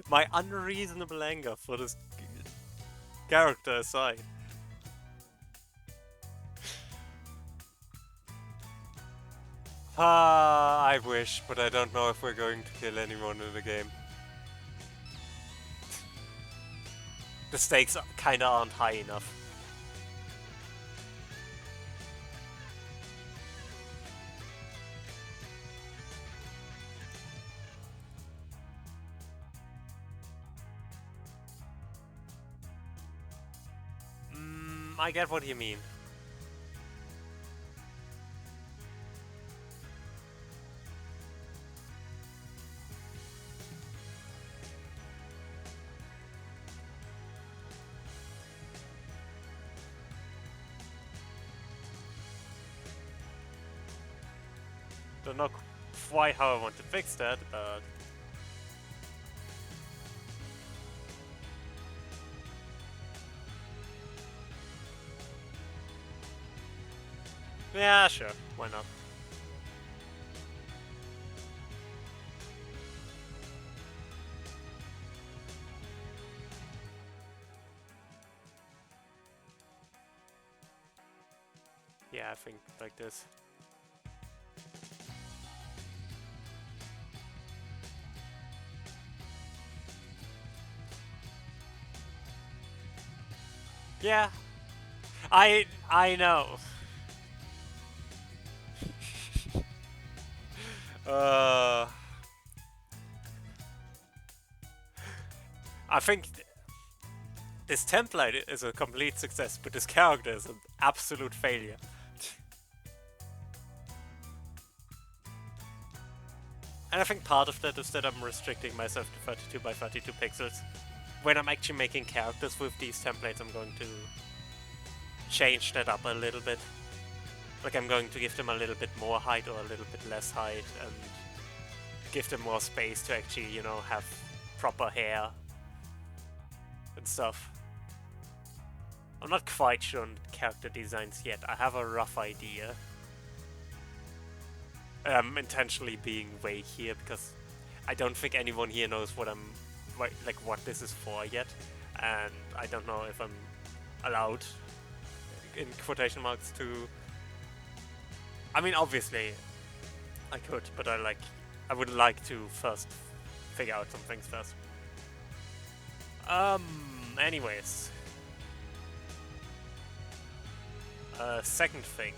my unreasonable anger for this character aside. I wish, but I don't know if we're going to kill anyone in the game. The stakes kinda aren't high enough. I get what you mean. Don't know quite how I want to fix that, but... yeah, sure, why not? Yeah, I think like this. Yeah, I know. Uh, I think this template is a complete success, but this character is an absolute failure. And I think part of that is that I'm restricting myself to 32 by 32 pixels. When I'm actually making characters with these templates, I'm going to change that up a little bit. Like, I'm going to give them a little bit more height or a little bit less height and give them more space to actually, you know, have proper hair and stuff. I'm not quite sure on character designs yet. I have a rough idea. I'm intentionally being vague here because I don't think anyone here knows what what this is for yet, and I don't know if I'm allowed, in quotation marks, to. I mean, obviously, I could, but I would like to first figure out some things first. Anyways. Second thing.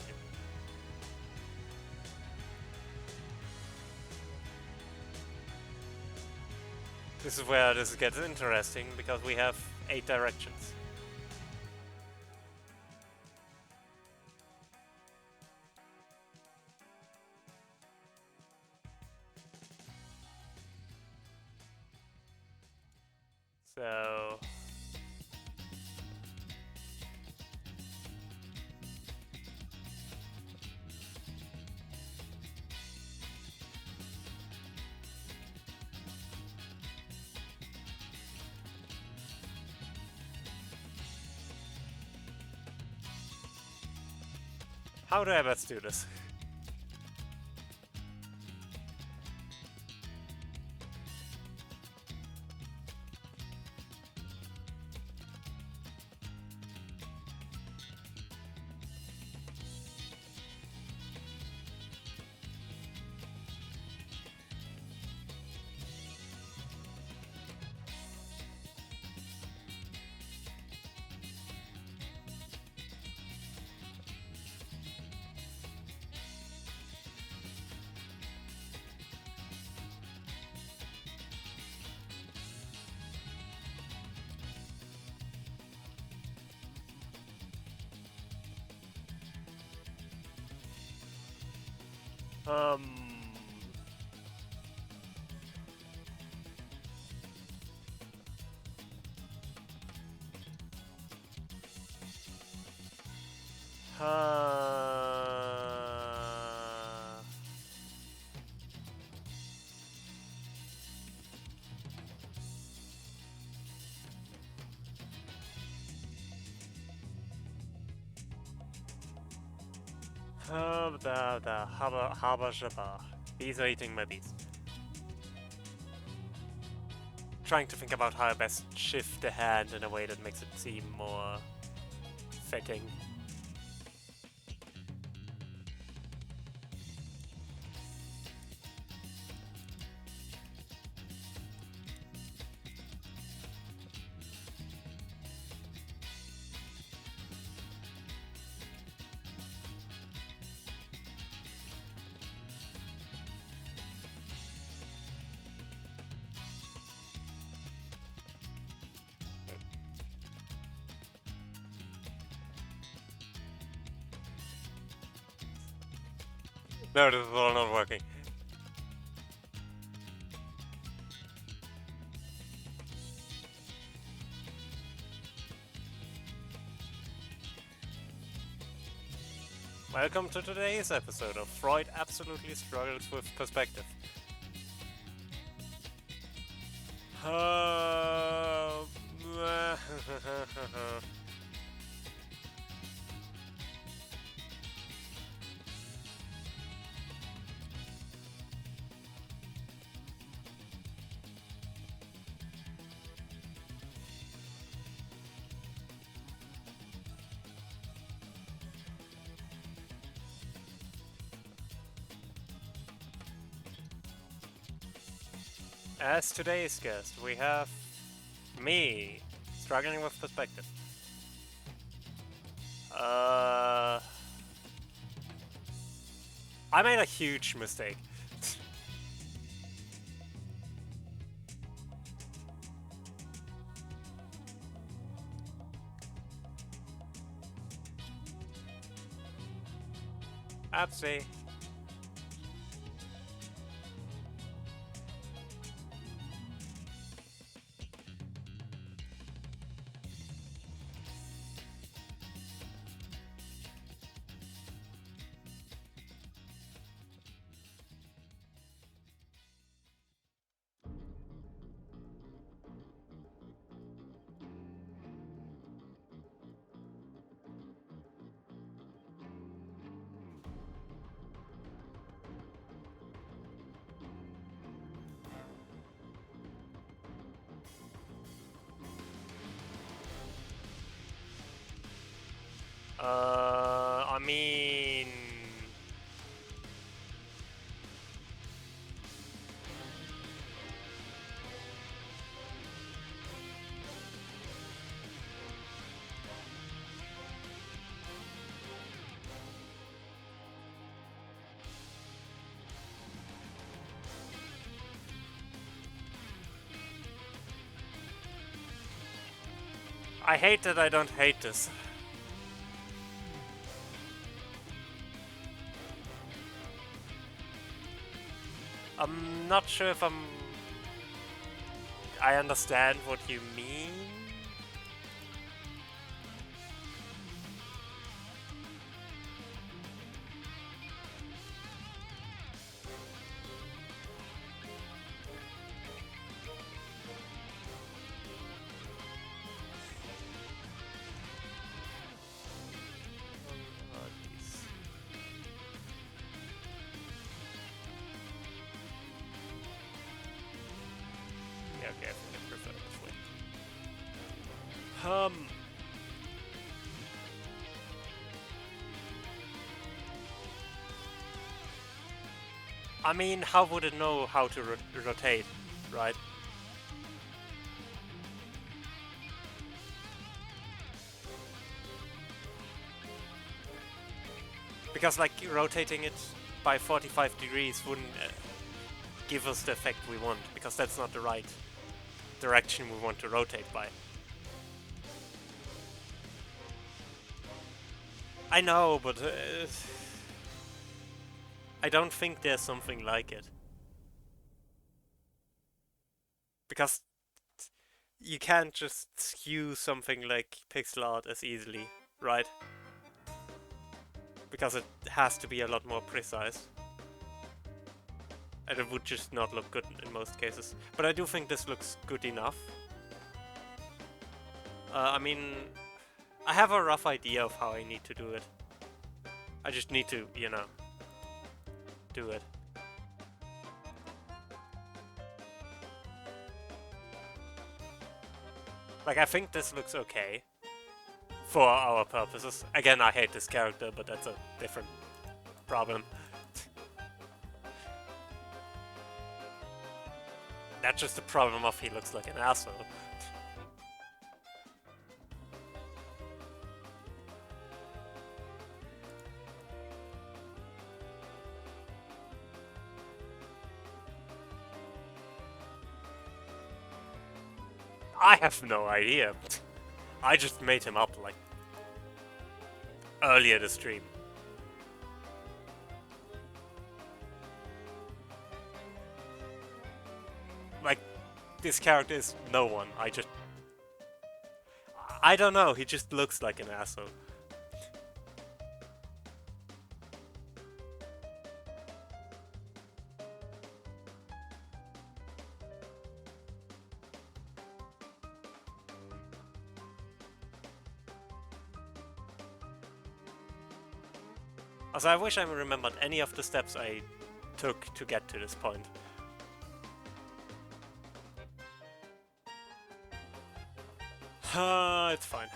This is where this gets interesting, because we have 8 directions. So... how do I best do this? Um... Bees are eating my bees. Trying to think about how I best shift the hand in a way that makes it seem more fitting. No, this is all not working. Welcome to today's episode of Freud Absolutely Struggles with Perspective. As today's guest, we have me, struggling with perspective. I made a huge mistake. Oopsie. I mean... I hate that I don't hate this. I'm not sure if I understand what you mean. Yeah, okay, I think I prefer it this way. I mean, how would it know how to rotate, right? Because, like, rotating it by 45 degrees wouldn't give us the effect we want, because that's not the right direction we want to rotate by. I know, but I don't think there's something like it. Because you can't just skew something like pixel art as easily, right? Because it has to be a lot more precise. And it would just not look good in most cases. But I do think this looks good enough. I mean, I have a rough idea of how I need to do it. I just need to, you know, do it. Like, I think this looks okay. For our purposes. Again, I hate this character, but that's a different problem. That's just the problem of he looks like an asshole. I have no idea. I just made him up, like, earlier this stream. Like, this character is no one. I don't know, he just looks like an asshole. Also, I wish I remembered any of the steps I took to get to this point. It's fine.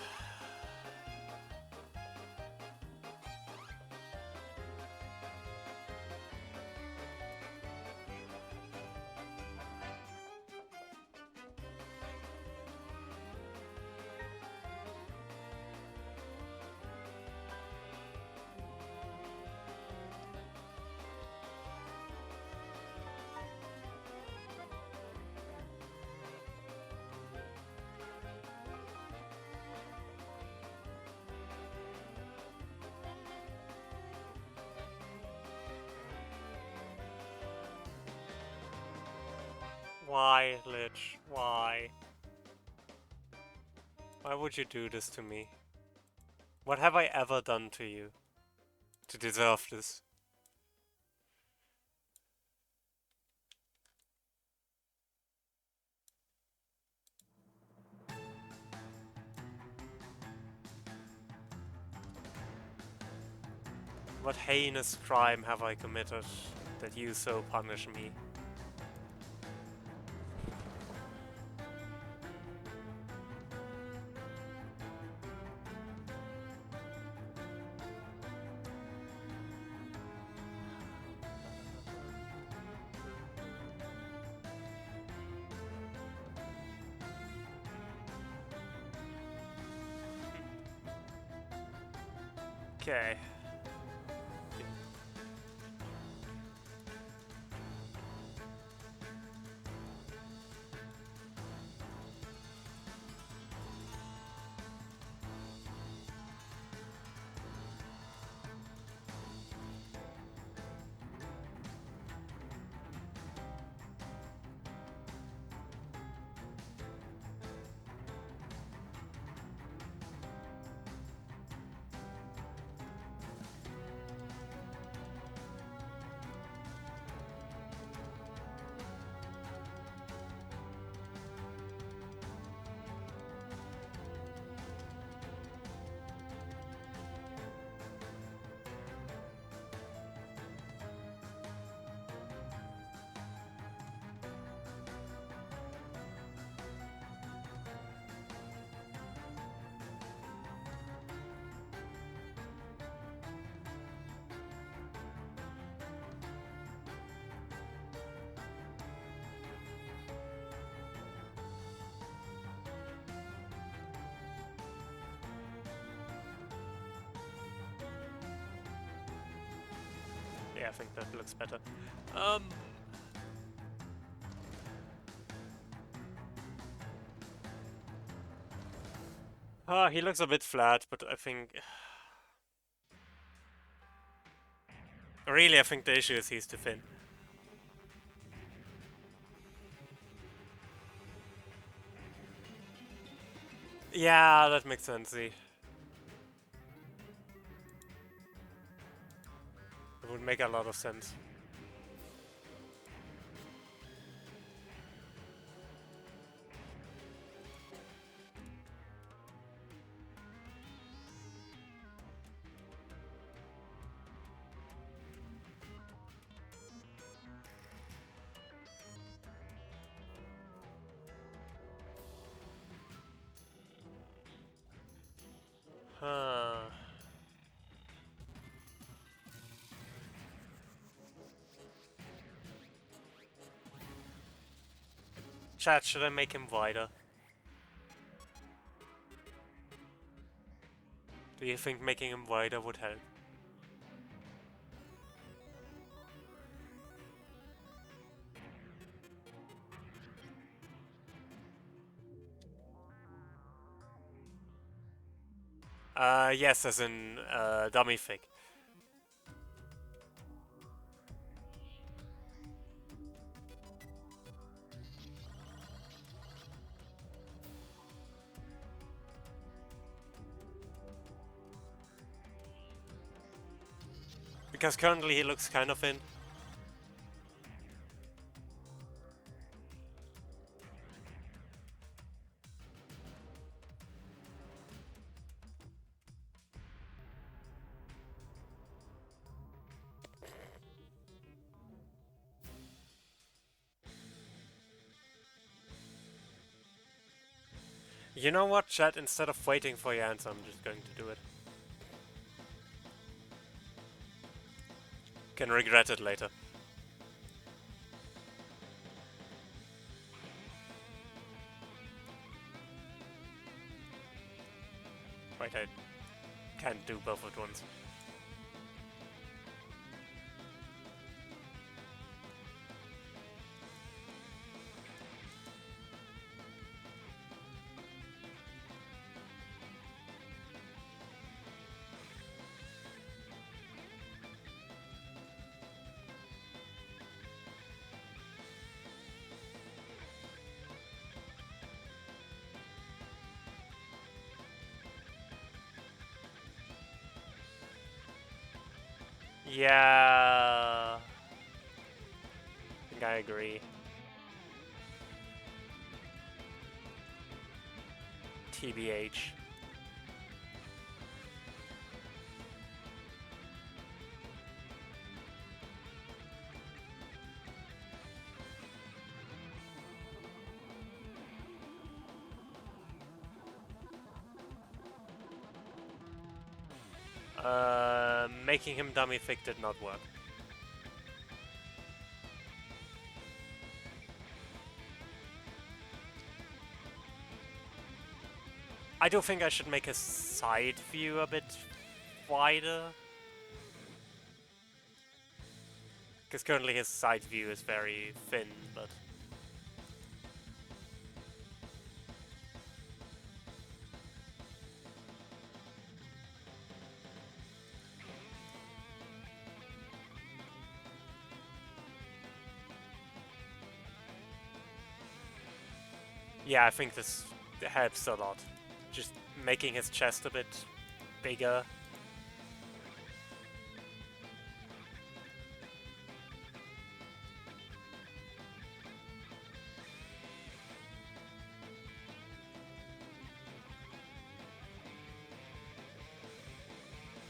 Why, Lich? Why? Why would you do this to me? What have I ever done to you to deserve this? What heinous crime have I committed that you so punish me? Okay. Yeah, I think that looks better. He looks a bit flat, but I think... Really, I think the issue is he's too thin. Yeah, that makes sense, see. It would make a lot of sense. Huh. Chat, should I make him wider? Do you think making him wider would help? Yes, as in, dummy fig. Because currently he looks kind of thin. You know what, chat? Instead of waiting for your answer, I'm just going to do it. Can regret it later. Wait, I can't do both at once. Yeah, I think I agree. TBH. Making him dummy thick did not work. I do think I should make his side view a bit wider. Because currently his side view is very thin, but... Yeah, I think this helps a lot. Just making his chest a bit bigger.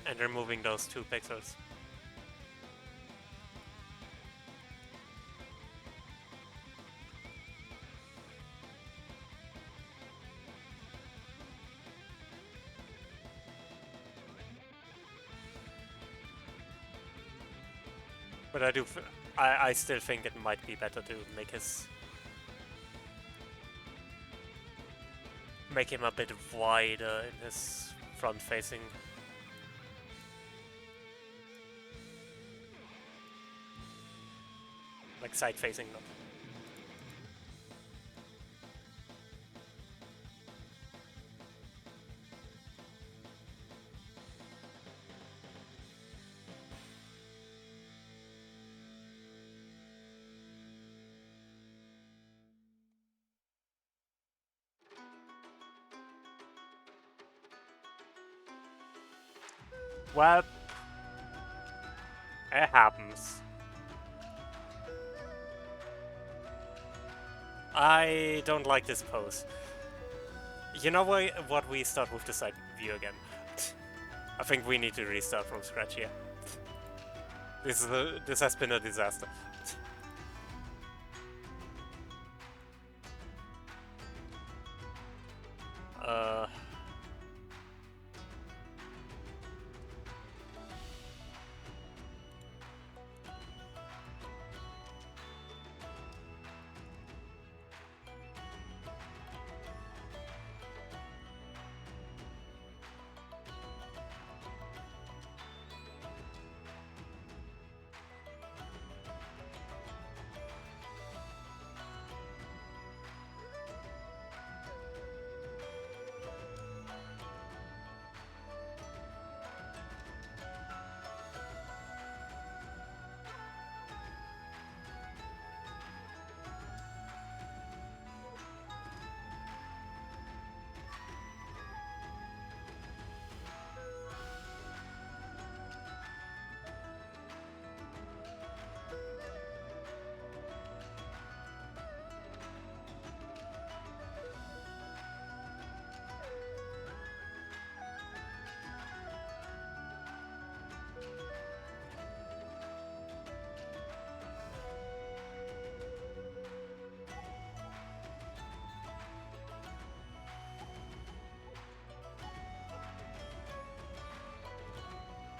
And removing those 2 pixels. But I still think it might be better to make him a bit wider in his front facing. Like side facing, not. Well, it happens. I don't like this pose. You know what, we start with the side view again. I think we need to restart from scratch here. This has been a disaster. Uh...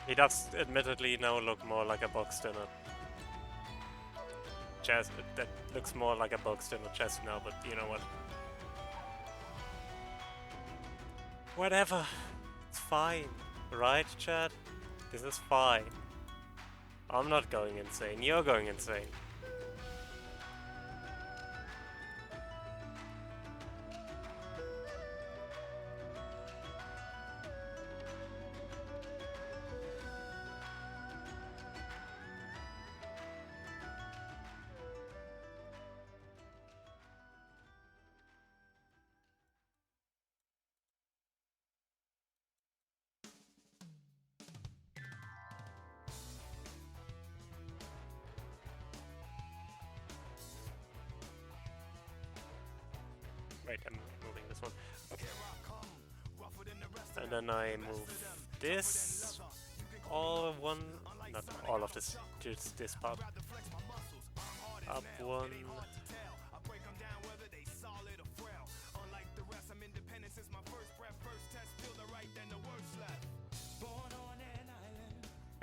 He does admittedly now look more like a box than a chest. That looks more like a box than a chest now, but you know what? Whatever. It's fine. Right, Chad? This is fine. I'm not going insane. You're going insane. Wait, I'm moving this one. And then I move this. All one, not all of this, just this part. Up one.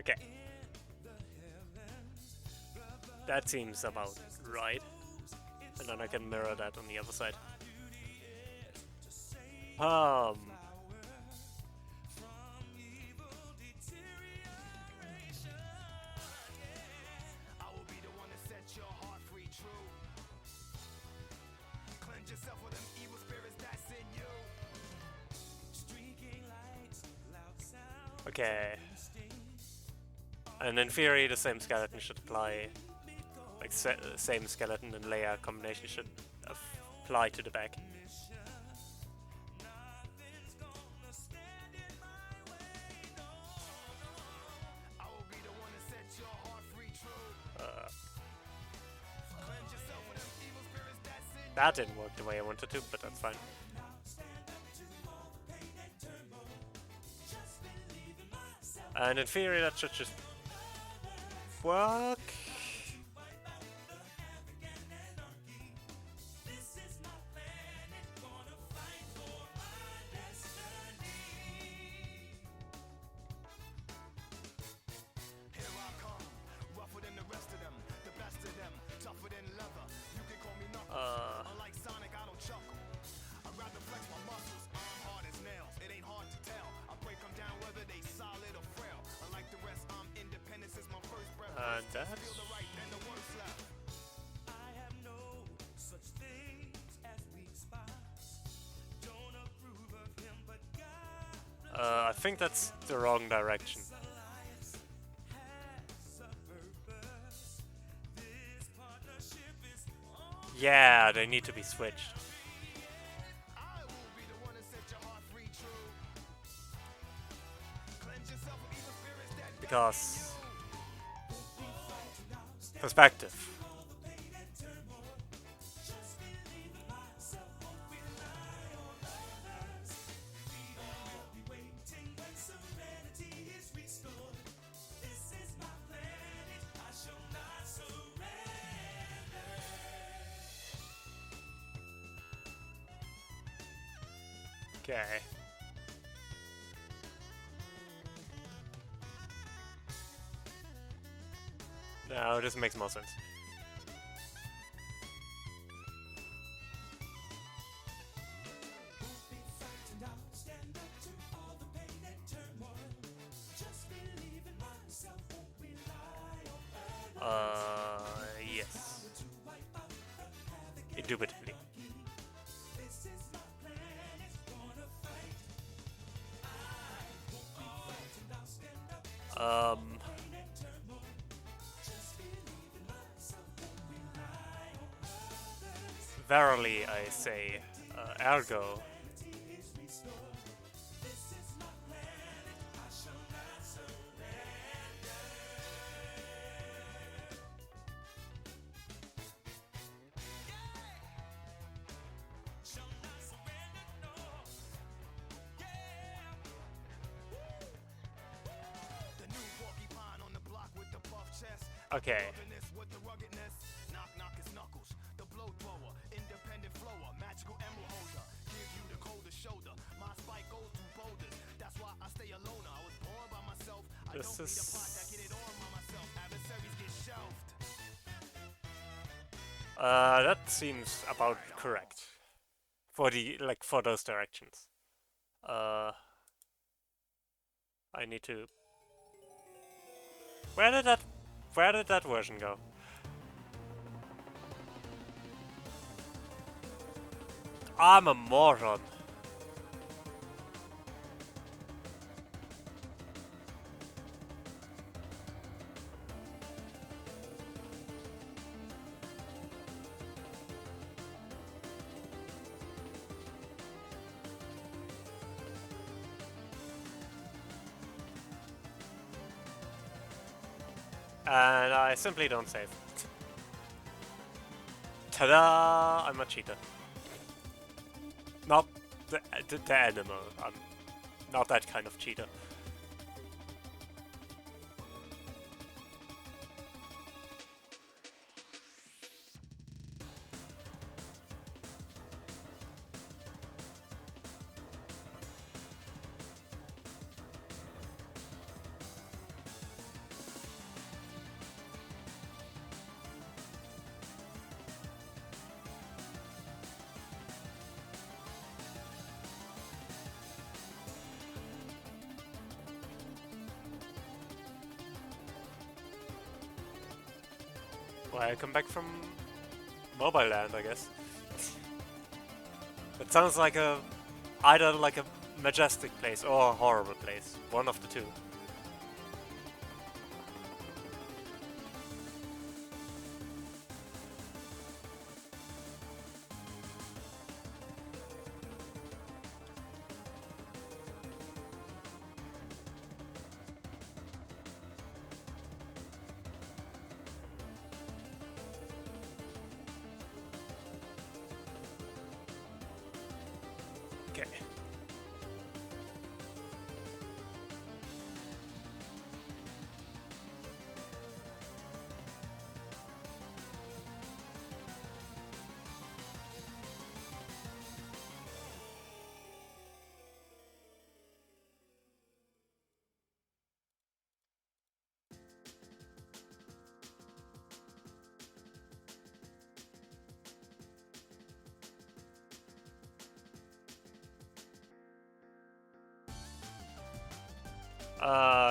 Okay. That seems about right. And then I can mirror that on the other side. Okay. And in theory, the same skeleton should apply. Like, same skeleton and layer combination should apply to the back. That didn't work the way I wanted to, but that's fine. And in theory, that should just work. And that. I think that's the wrong direction. Yeah, they need to be switched. Because perspective. Okay. Now this makes more sense. Yes. Indubitably. Verily, I say, ergo. Okay. This is... that seems about correct. For the, like, for those directions. I need to... Where did that version go? I'm a moron. And I simply don't save. Ta-da! I'm a cheater. the animal. I'm not that kind of cheater. I come back from Mobile Land, I guess. It sounds like either like a majestic place or a horrible place. One of the two. Okay.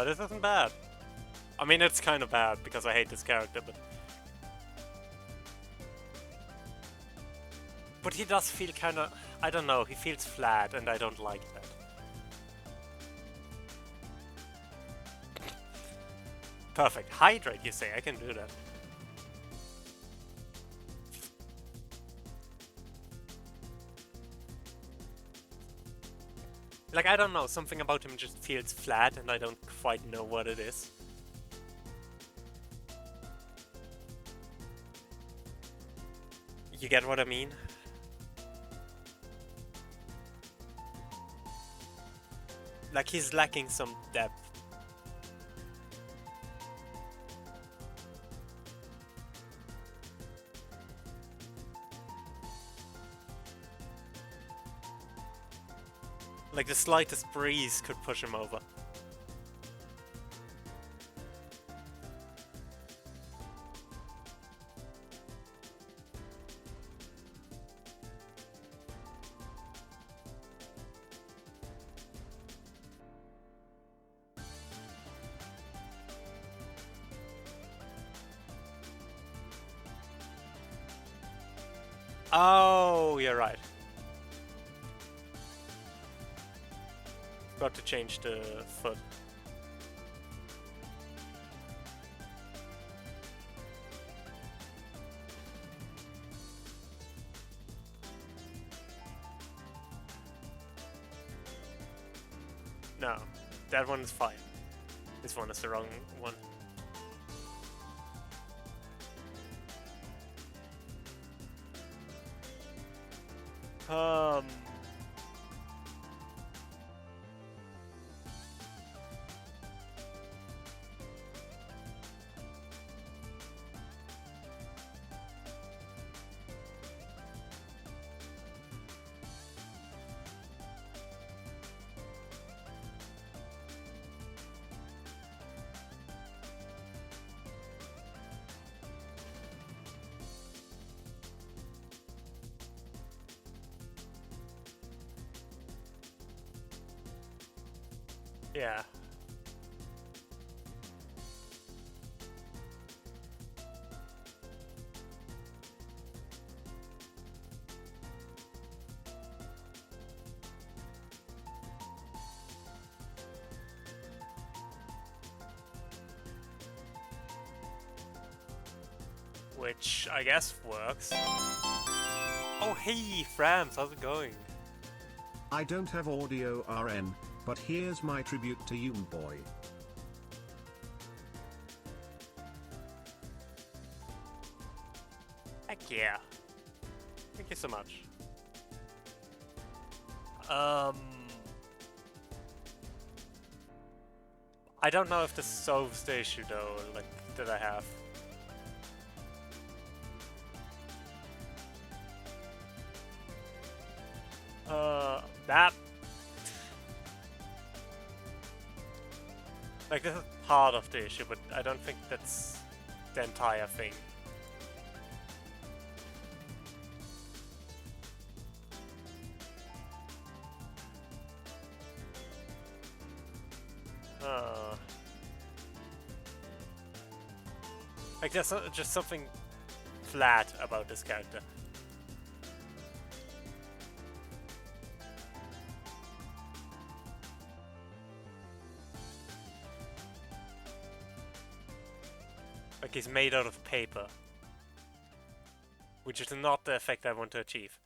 This isn't bad. I mean, it's kind of bad because I hate this character, but he does feel kind of, I don't know, he feels flat and I don't like that. Perfect. Hydrate, you say? I can do that. Like, I don't know, something about him just feels flat and I don't quite know what it is. You get what I mean? Like, he's lacking some depth. Like, the slightest breeze could push him over. Oh, you're right. Got to change the foot. No, that one is fine. This one is the wrong one. Yeah. Which I guess works. Oh hey, Frams, how's it going? I don't have audio RN, but here's my tribute to you, boy. Heck yeah. Thank you so much. Um, I don't know if this solves the issue though, like, that I have. That... Like, this is part of the issue, but I don't think that's the entire thing. Like, there's just something flat about this character. Like, he's made out of paper. Which is not the effect I want to achieve.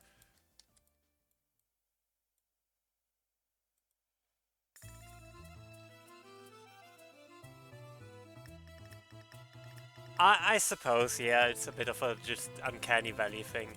I suppose, yeah, it's a bit of a just uncanny valley thing.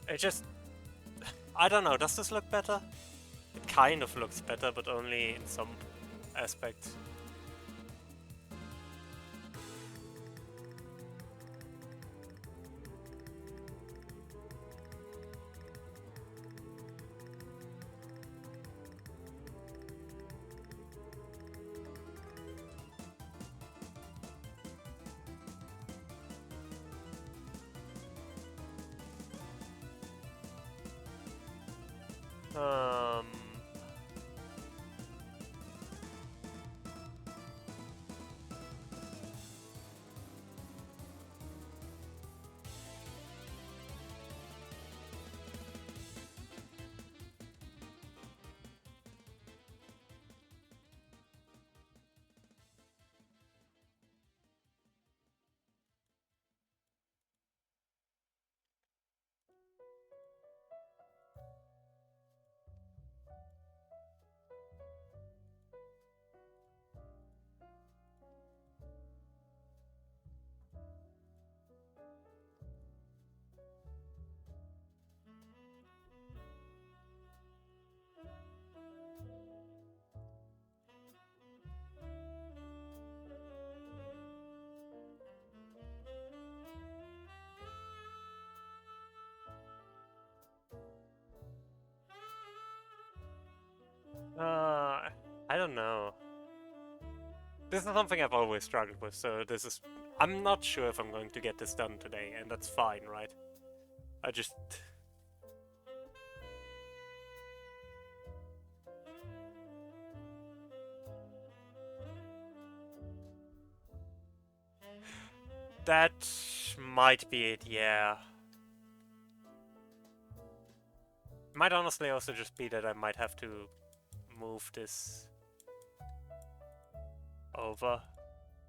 It just... I don't know, does this look better? It kind of looks better, but only in some aspects. Um... I don't know. This is something I've always struggled with, so this is... I'm not sure if I'm going to get this done today, and that's fine, right? I just... That might be it, yeah. Might honestly also just be that I might have to move this over,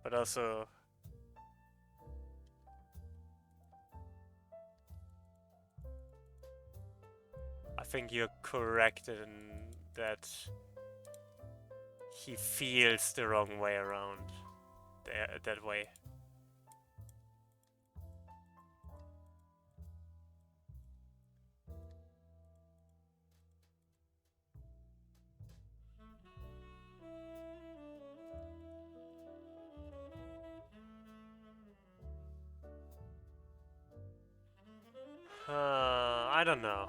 but also... I think you're correct in that he feels the wrong way around that way. I don't know.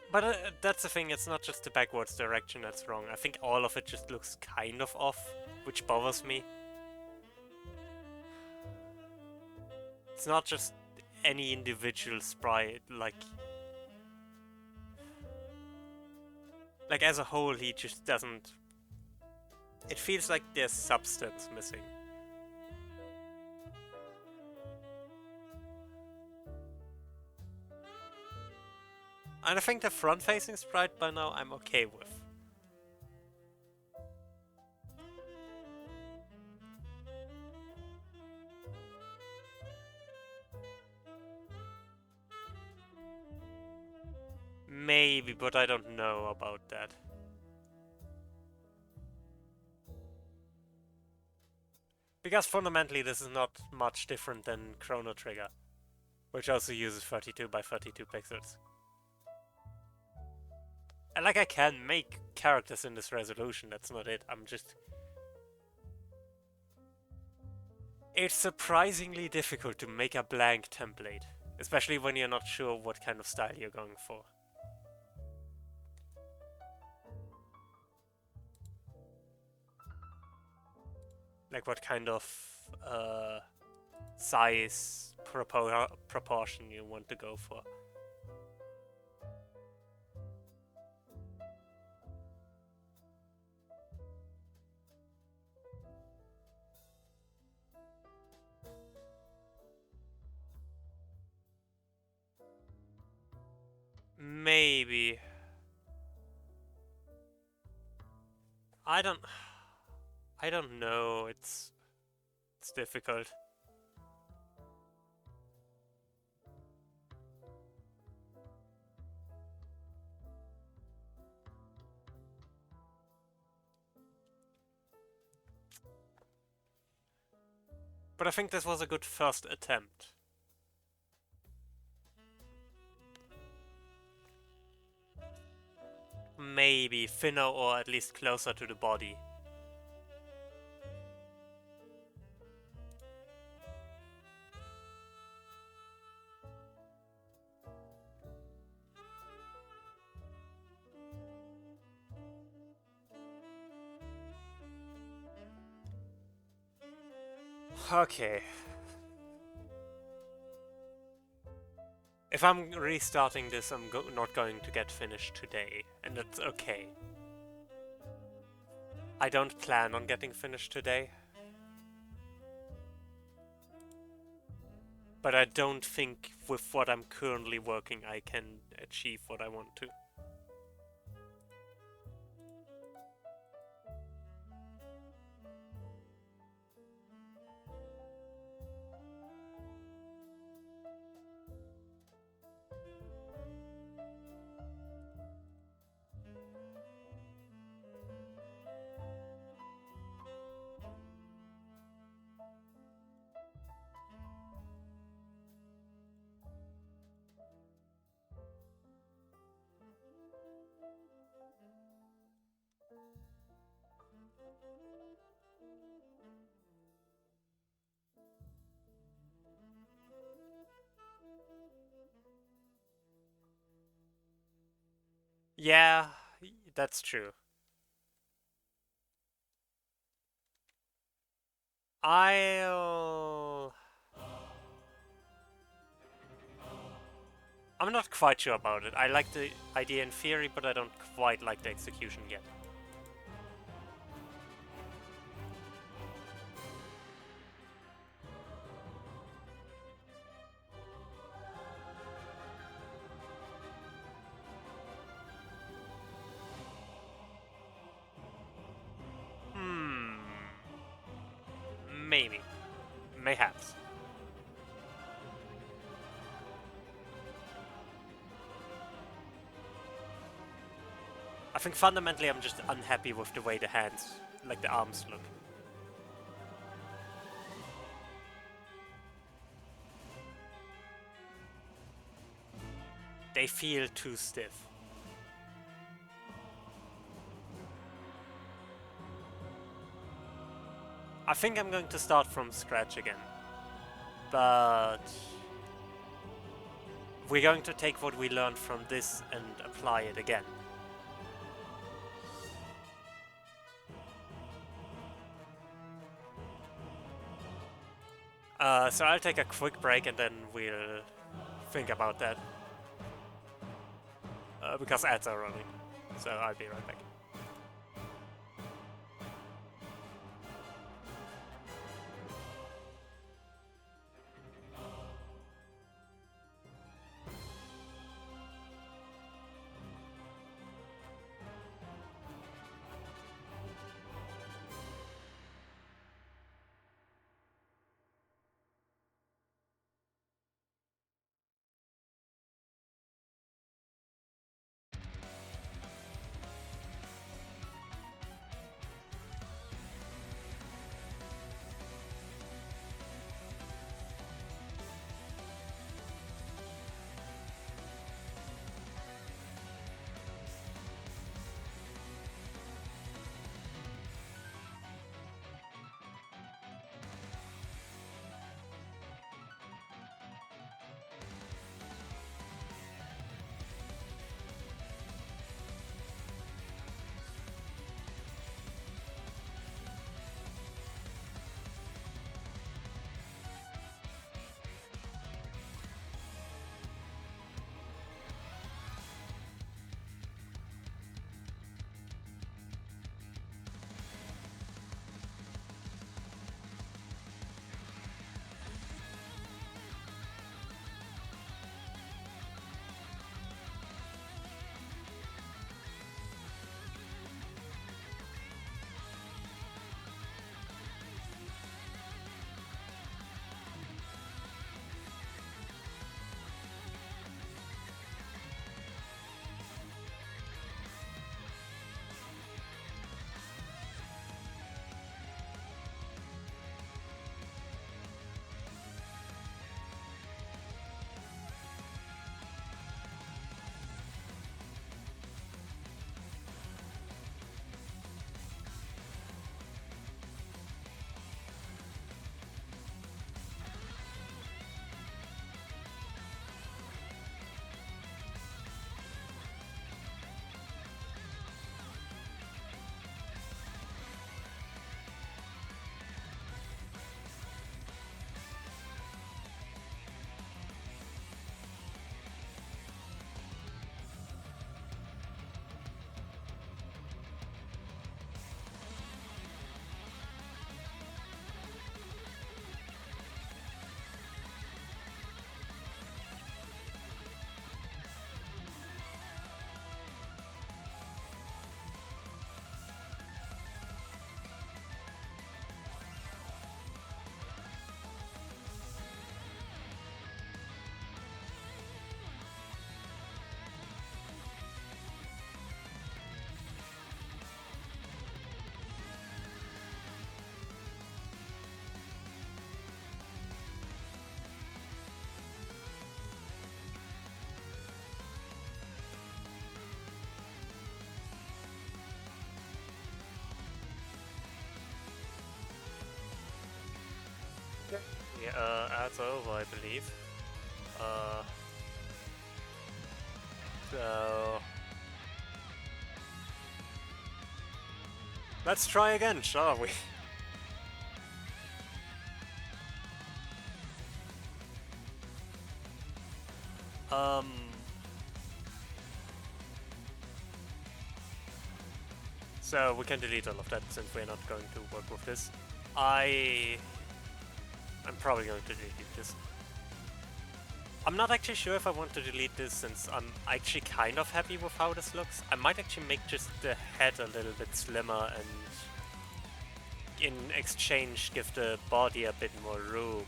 But that's the thing, it's not just the backwards direction that's wrong. I think all of it just looks kind of off, which bothers me. It's not just any individual sprite, like as a whole he just doesn't... It feels like there's substance missing. And I think the front-facing sprite by now I'm okay with. Maybe, but I don't know about that. Because fundamentally this is not much different than Chrono Trigger, which also uses 32 by 32 pixels. And like, I can make characters in this resolution, that's not it, I'm just... It's surprisingly difficult to make a blank template, especially when you're not sure what kind of style you're going for. Like what kind of size proportion you want to go for. Maybe. I don't know, it's difficult. But I think this was a good first attempt. Maybe thinner or at least closer to the body. Okay. If I'm restarting this, I'm not going to get finished today, and that's okay. I don't plan on getting finished today. But I don't think with what I'm currently working I can achieve what I want to. Yeah, that's true. I'm not quite sure about it. I like the idea in theory, but I don't quite like the execution yet. Maybe. Mayhaps. I think fundamentally I'm just unhappy with the way the hands, like the arms, look. They feel too stiff. I think I'm going to start from scratch again. But we're going to take what we learned from this and apply it again. So I'll take a quick break and then we'll think about that. Because ads are running. So I'll be right back. Yeah, ads over, I believe. So let's try again, shall we? um. So we can delete all of that since we're not going to work with this. I'm probably going to delete this. I'm not actually sure if I want to delete this since I'm actually kind of happy with how this looks. I might actually make just the head a little bit slimmer and in exchange give the body a bit more room.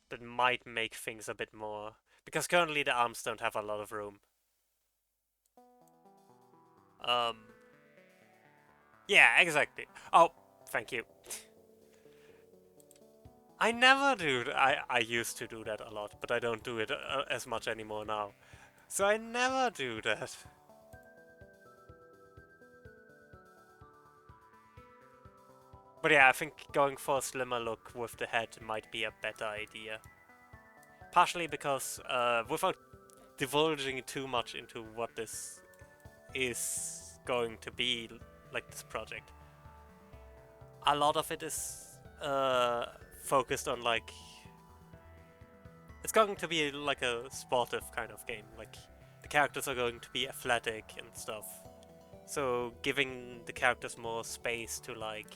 That might make things a bit more... Because currently the arms don't have a lot of room. Yeah, exactly. Oh, thank you. I never do. I used to do that a lot, but I don't do it as much anymore now. So I never do that. But yeah, I think going for a slimmer look with the head might be a better idea. Partially because, without divulging too much into what this is going to be, like this project, a lot of it is focused on like... It's going to be like a sportive kind of game, like the characters are going to be athletic and stuff. So giving the characters more space to like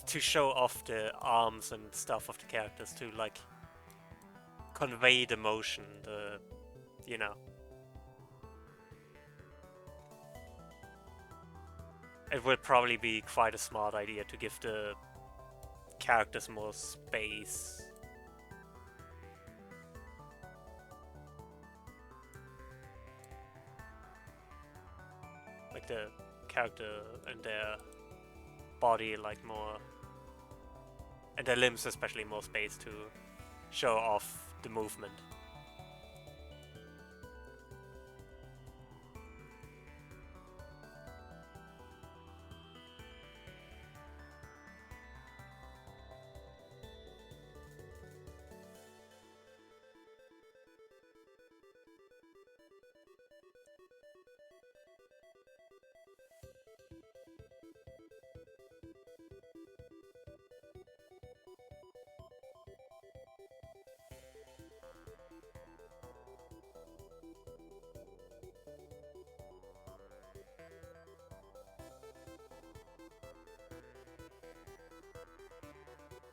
to show off the arms and stuff of the characters, to like convey the motion, the, you know. It would probably be quite a smart idea to give the characters more space. Like the character and their body like more, and their limbs especially, more space to show off the movement.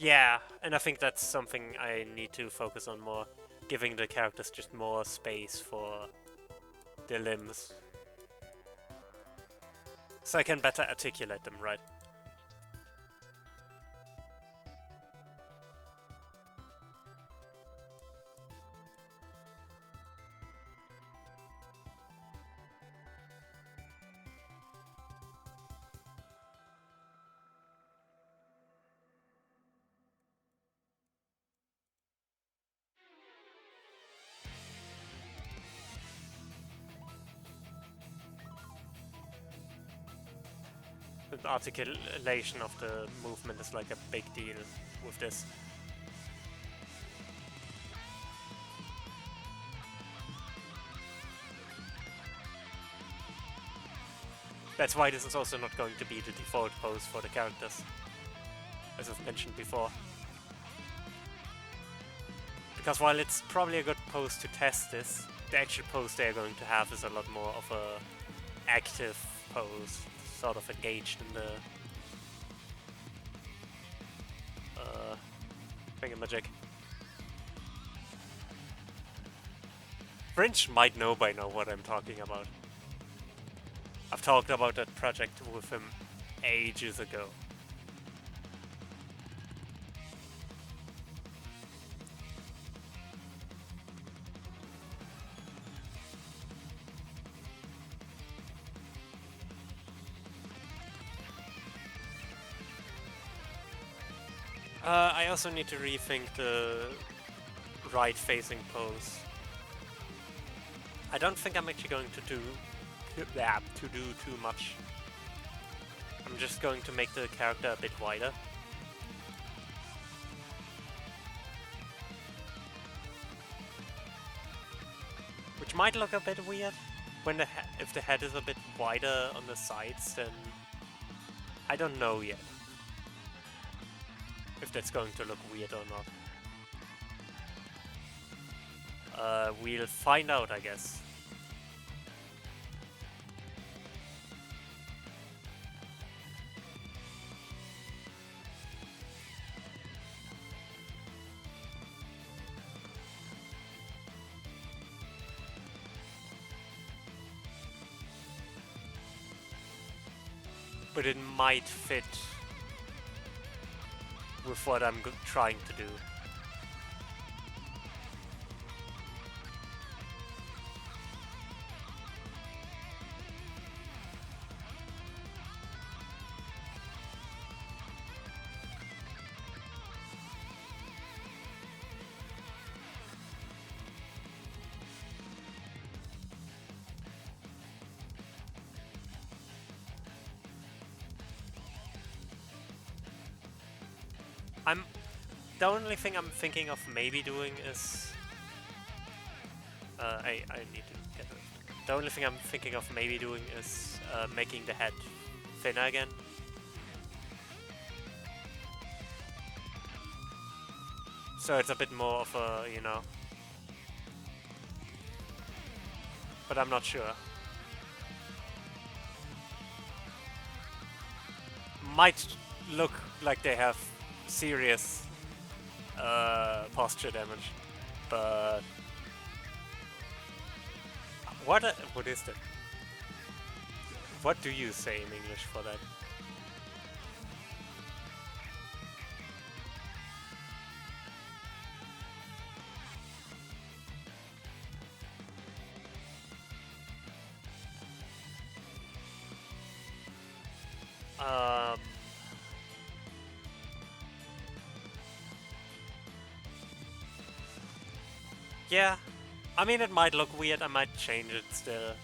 Yeah, and I think that's something I need to focus on more, giving the characters just more space for their limbs, so I can better articulate them, right? The articulation of the movement is like a big deal with this. That's why this is also not going to be the default pose for the characters, as I've mentioned before. Because while it's probably a good pose to test this, the actual pose they're going to have is a lot more of a active pose, sort of engaged in the thingamajig. Fringe might know by now what I'm talking about. I've talked about that project with him ages ago. I also need to rethink the right-facing pose. I don't think I'm actually going to do too much. I'm just going to make the character a bit wider. Which might look a bit weird when if the head is a bit wider on the sides, then I don't know yet if that's going to look weird or not. We'll find out, I guess. But it might fit with what I'm trying to do. I'm... The only thing I'm thinking of maybe doing is... I need to get it. The only thing I'm thinking of maybe doing is making the head thinner again. So it's a bit more of a, you know... But I'm not sure. Might look like they have serious posture damage, but... What is that? What do you say in English for that? Yeah, I mean it might look weird, I might change it still.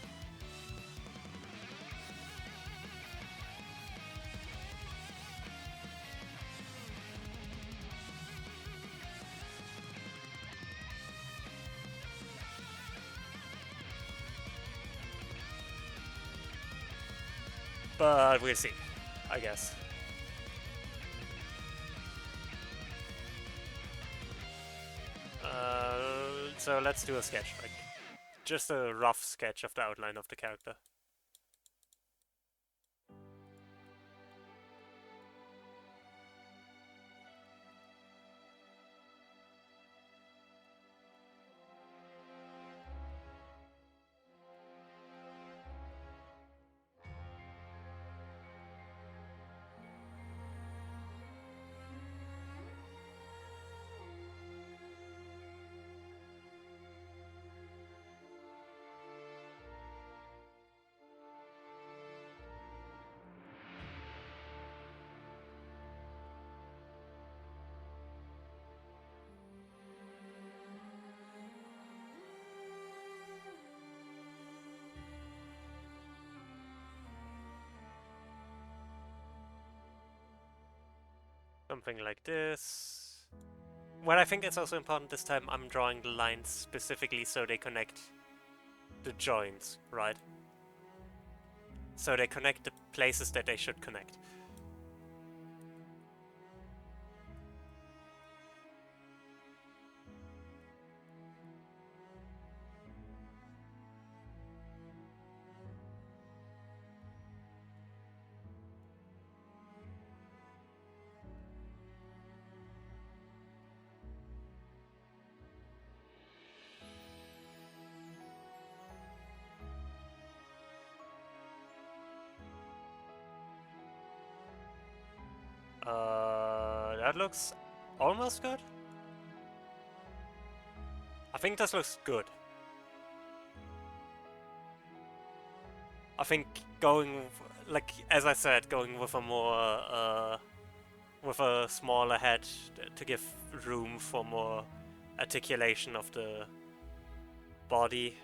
But we'll see, I guess. So let's do a sketch, like just a rough sketch of the outline of the character. Something like this. What I think is also important this time, I'm drawing the lines specifically so they connect the joints, right? So they connect the places that they should connect. That looks almost good. I think this looks good. I think going, like as I said, going with a more, with a smaller head to give room for more articulation of the body.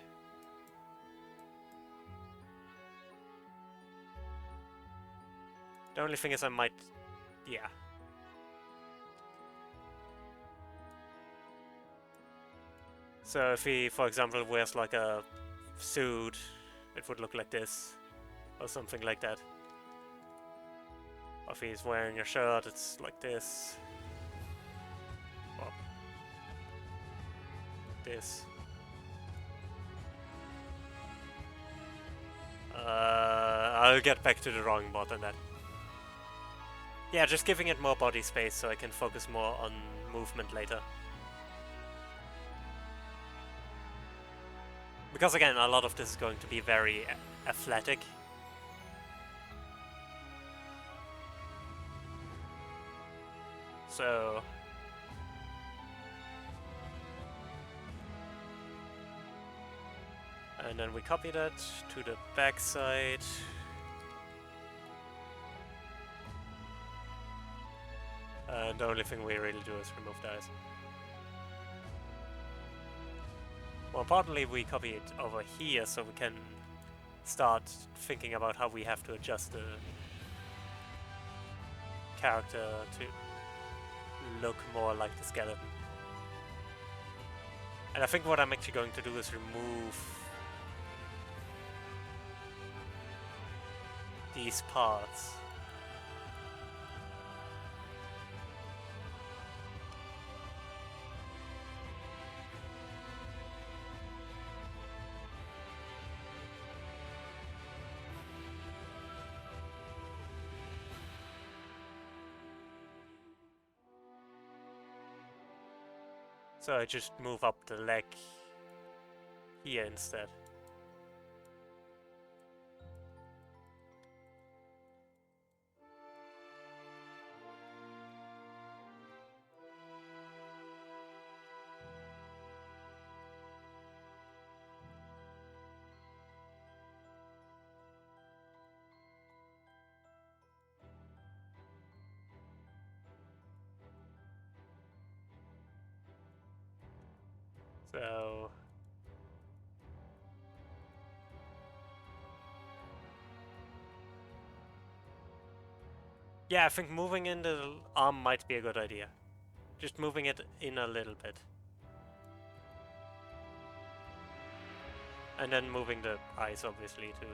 The only thing is I might, yeah. So if he, for example, wears like a suit, it would look like this, or something like that. Or if he's wearing a shirt, it's like this. Or this. I'll get back to the drawing board on that. Yeah, just giving it more body space so I can focus more on movement later. Because again, a lot of this is going to be very athletic. So... And then we copy that to the back side. And the only thing we really do is remove the eyes. More importantly, we copy it over here so we can start thinking about how we have to adjust the character to look more like the skeleton. And I think what I'm actually going to do is remove these parts. So I just move up the leg here instead. So yeah, I think moving in the arm might be a good idea. Just moving it in a little bit. And then moving the eyes obviously too.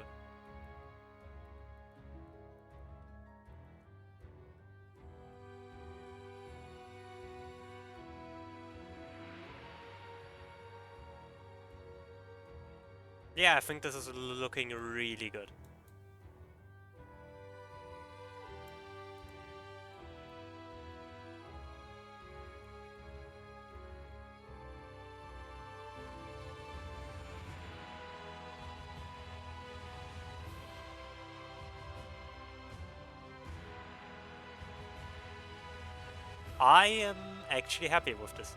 Yeah, I think this is looking really good. I am actually happy with this.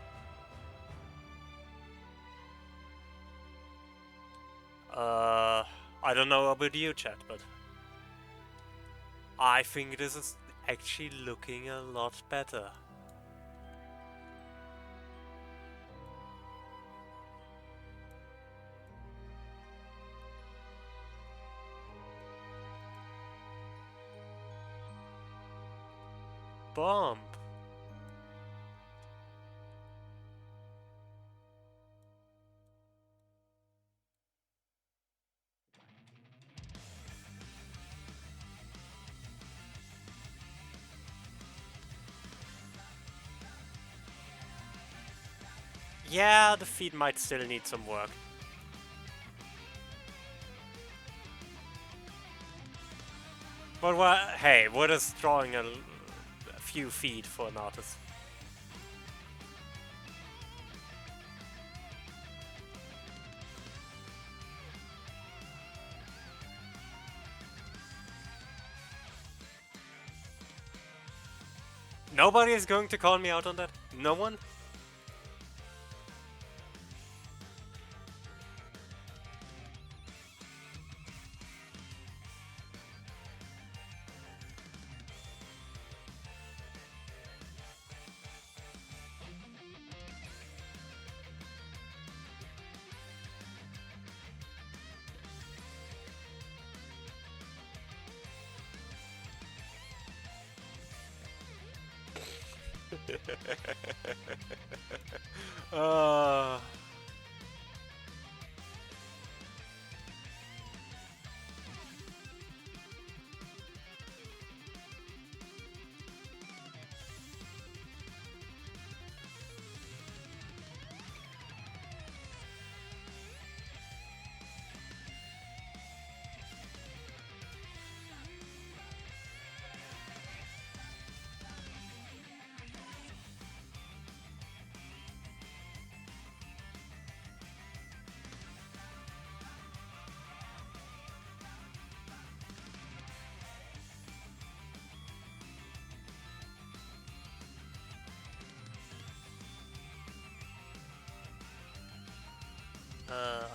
I don't know about you, chat, but I think this is actually looking a lot better. Bomb. Yeah, the feet might still need some work. But hey, what is drawing a few feet for an artist? Nobody is going to call me out on that? No one? uh...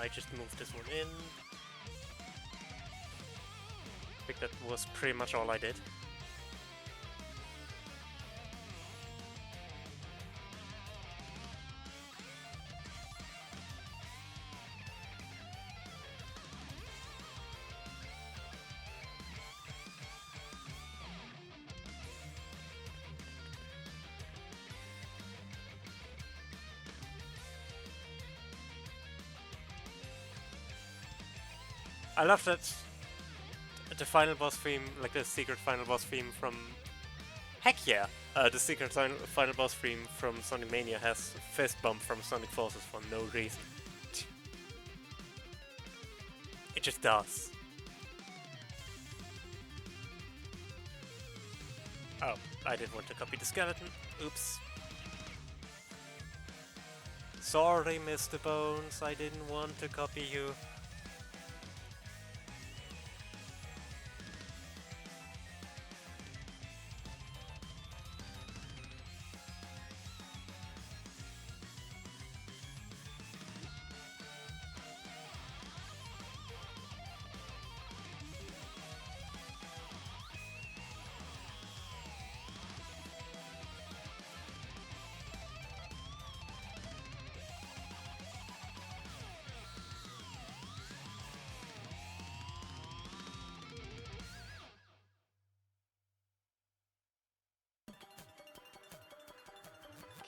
I just moved this one in. I think that was pretty much all I did. I love that the final boss theme, like the secret final boss theme from... Heck yeah! The secret final boss theme from Sonic Mania has Fist Bump from Sonic Forces for no reason. It just does. Oh, I didn't want to copy the skeleton. Oops. Sorry, Mr. Bones, I didn't want to copy you.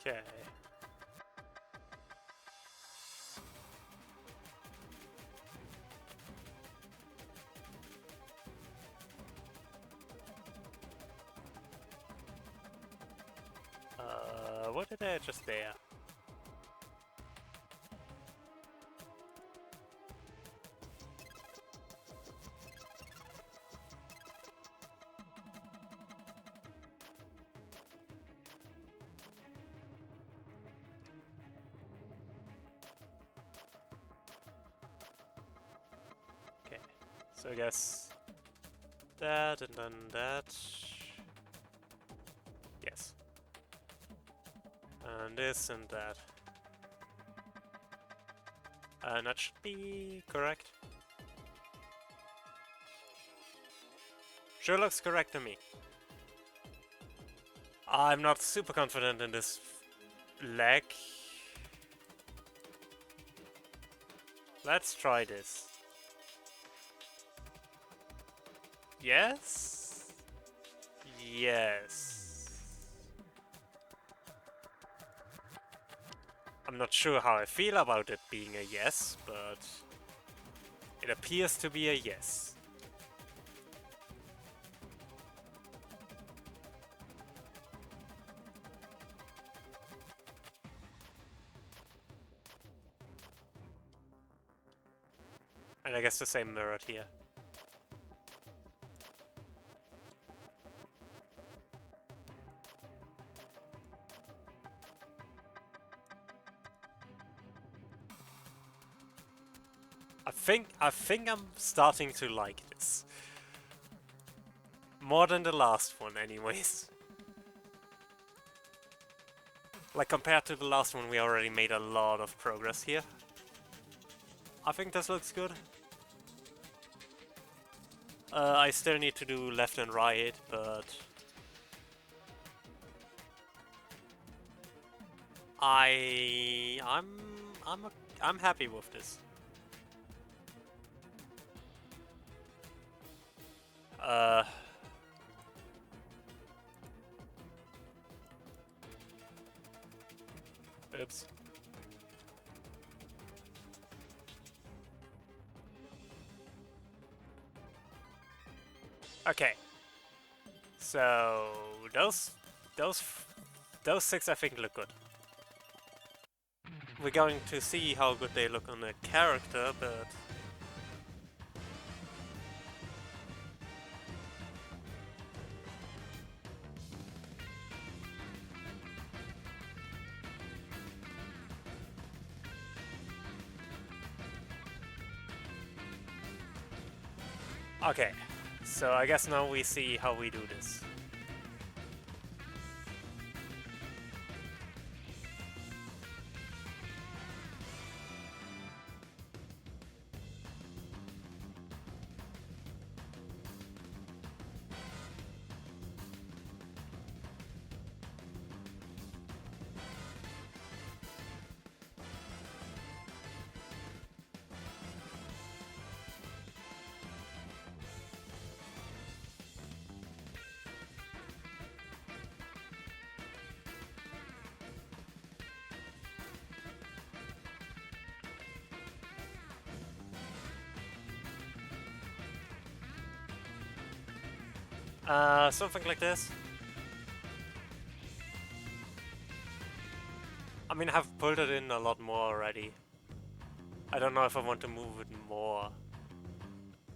Okay. What did I just there? Okay, so I guess that and then that. Yes. And this and that. And that should be correct. Sure looks correct to me. I'm not super confident in this leg. Let's try this. Yes? Yes. I'm not sure how I feel about it being a yes, but it appears to be a yes. And I guess the same mirrored here. I think I'm starting to like this. More than the last one anyways. Like compared to the last one we already made a lot of progress here. I think this looks good. I still need to do left and right, but I'm happy with this. Oops. Okay. So those six I think look good. We're going to see how good they look on a character, but okay. So I guess now we see how we do this. Something like this. I mean, I've pulled it in a lot more already. I don't know if I want to move it more.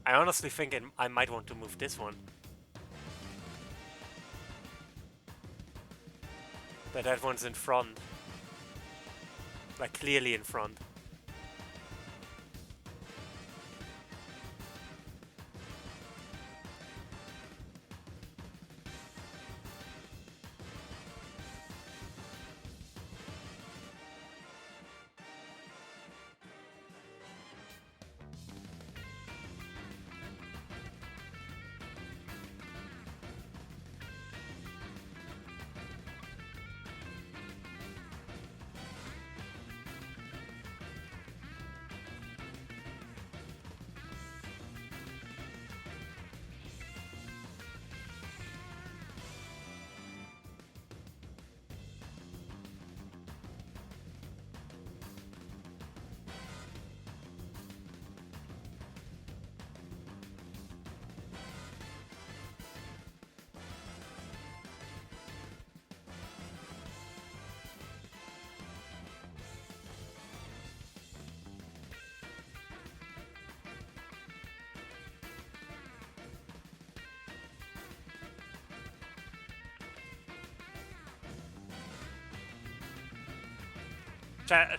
I honestly think I might want to move this one. But that one's in front. Like, clearly in front.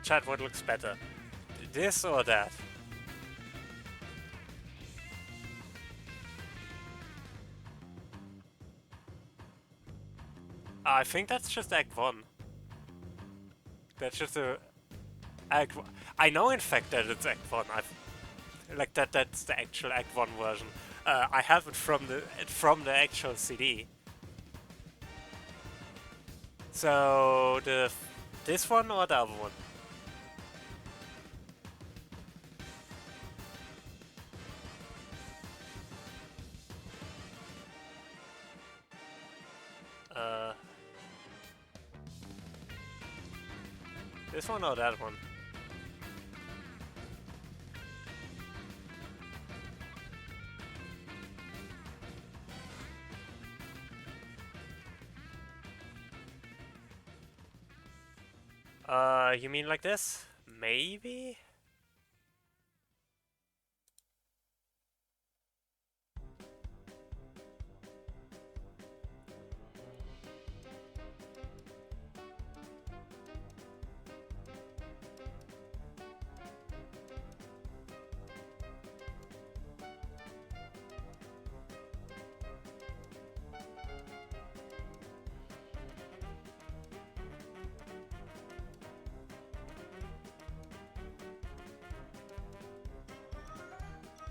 Chat, what looks better? This or that? I think that's just Act 1. That's just a... Act 1. I know in fact that it's Act 1. Like that's the actual Act 1 version. I have it from the actual CD. So this one or the other one? This one or that one? You mean like this? Maybe?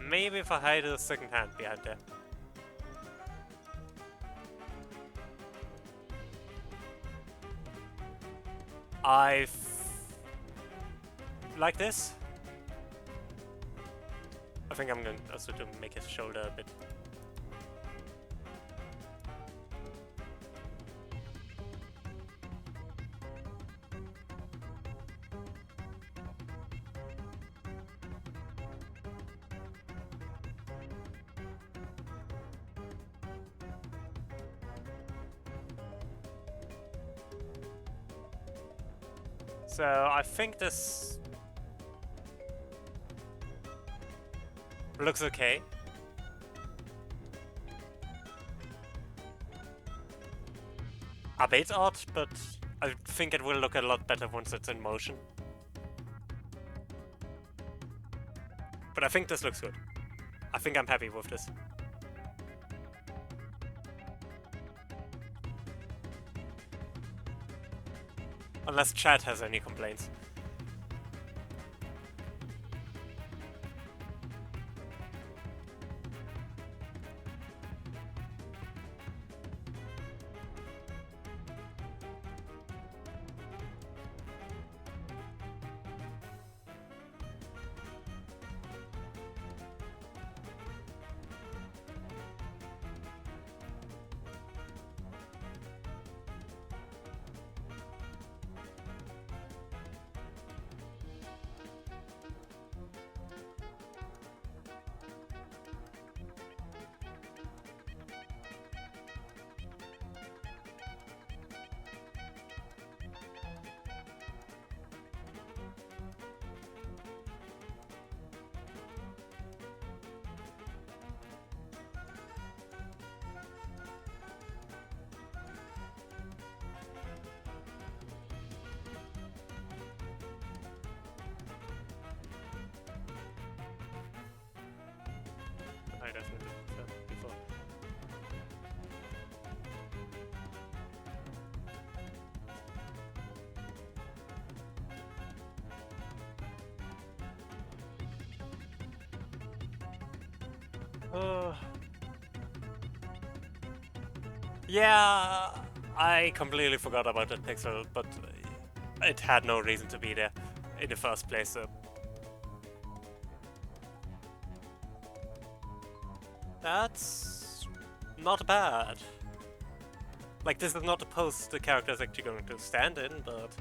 Maybe if I hide a second hand behind there. Like this? I think I'm going also to make his shoulder a bit. So I think this looks okay. A bit odd, but I think it will look a lot better once it's in motion. But I think this looks good. I think I'm happy with this. Unless chat has any complaints. I definitely said before. Yeah, I completely forgot about that pixel, but it had no reason to be there in the first place, so that's not bad. Like, this is not the pose the character is actually going to stand in, but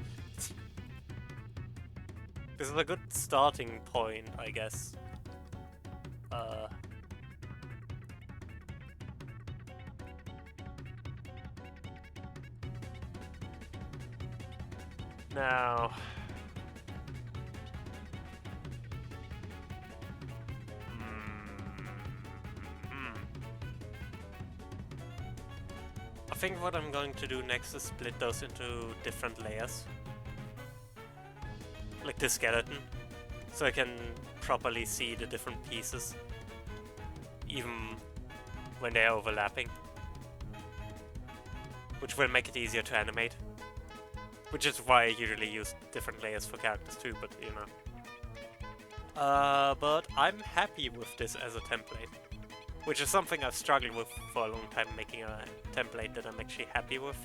this is a good starting point, I guess. Now... I think what I'm going to do next is split those into different layers. Like the skeleton. So I can properly see the different pieces. Even when they're overlapping. Which will make it easier to animate. Which is why I usually use different layers for characters too, but you know. But I'm happy with this as a template. Which is something I've struggled with for a long time, making a template that I'm actually happy with.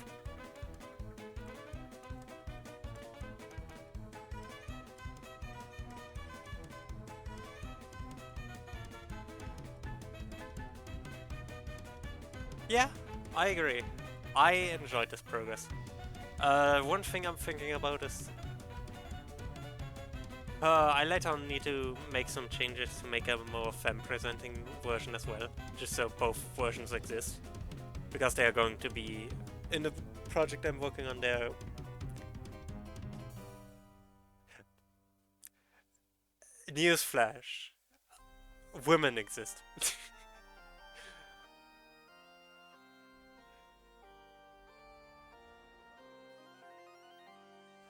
Yeah, I agree. I enjoyed this progress. One thing I'm thinking about is I later on need to make some changes to make a more femme-presenting version as well, just so both versions exist. Because they are going to be... in the project I'm working on there... Newsflash. Women exist.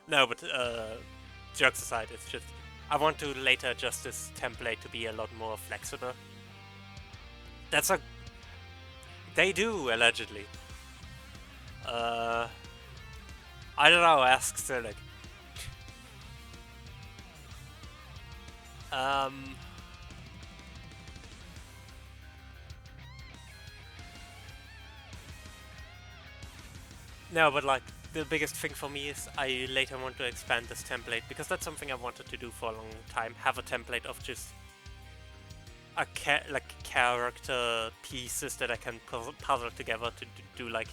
No, but jokes aside, it's just... I want to later adjust this template to be a lot more flexible. That's a... They do, allegedly. I don't know, ask Zillig. No, but like, the biggest thing for me is I later want to expand this template, because that's something I wanted to do for a long time. Have a template of just a character pieces that I can puzzle together to do like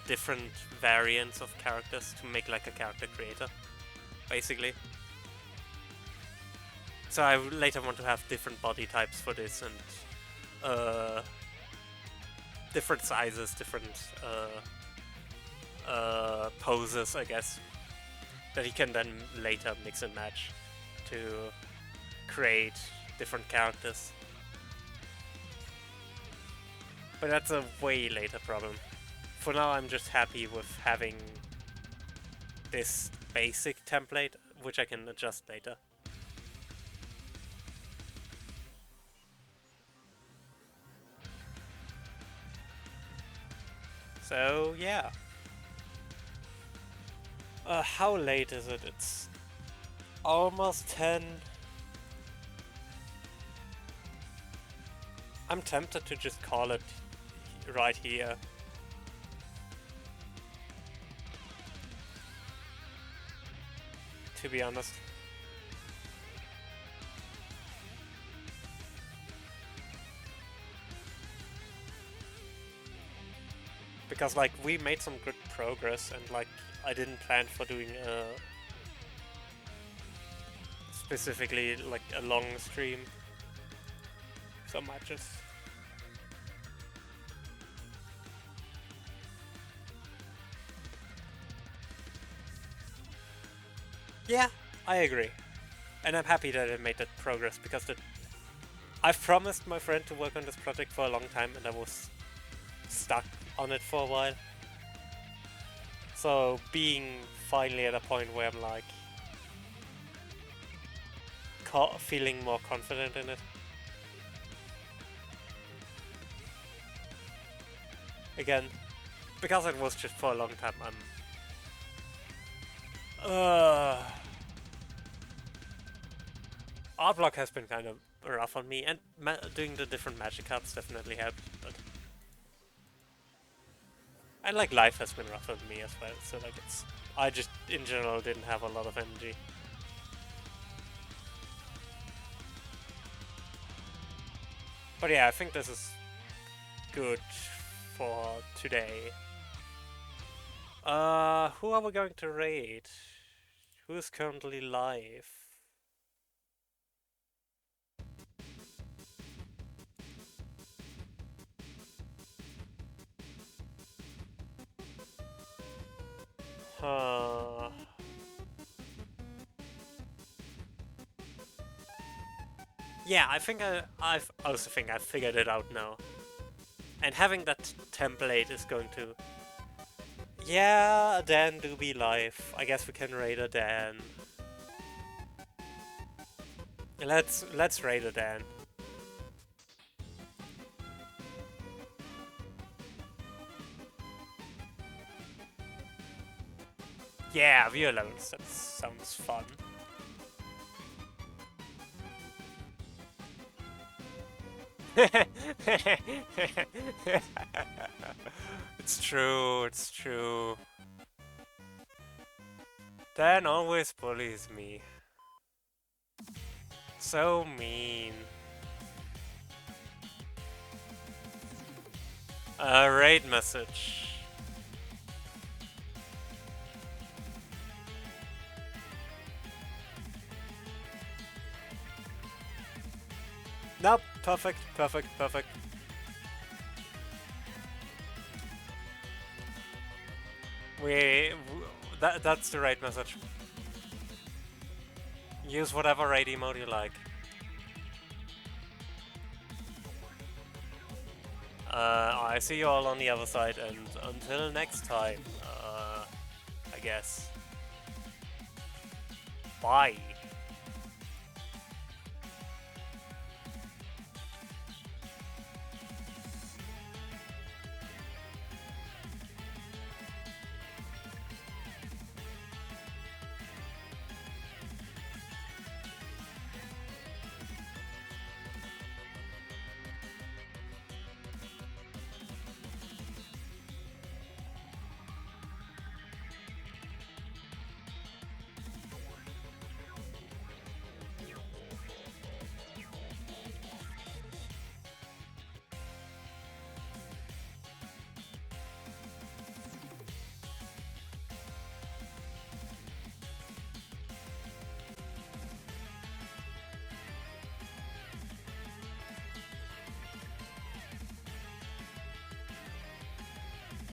different variants of characters to make like a character creator, basically. So I later want to have different body types for this and different sizes, different poses, I guess, that he can then later mix and match to create different characters. But that's a way later problem. For now, I'm just happy with having this basic template, which I can adjust later. So, yeah. How late is it? It's almost 10. I'm tempted to just call it right here. To be honest. Because like we made some good progress and like I didn't plan for doing specifically like a long stream. So matches. Yeah, I agree. And I'm happy that I made that progress because I've promised my friend to work on this project for a long time and I was stuck on it for a while. So being finally at a point where I'm like feeling more confident in it again, because it was just for a long time, Art block has been kind of rough on me, and doing the different magic cards definitely helped, but... And like life has been rough on me as well, so like it's... I just, in general, didn't have a lot of energy. But yeah, I think this is good for today. Who are we going to raid? Who is currently live? Yeah, I think I also think I figured it out now. And having that template is going to... Yeah, a Dan do be live. I guess we can raid a Dan. Let's raid a Dan. Yeah, violence. That sounds fun. It's true, it's true. Dan always bullies me. So mean. Raid message. Nope, perfect, perfect, perfect. That's the raid message. Use whatever raid emote you like. I see you all on the other side, and until next time, I guess. Bye.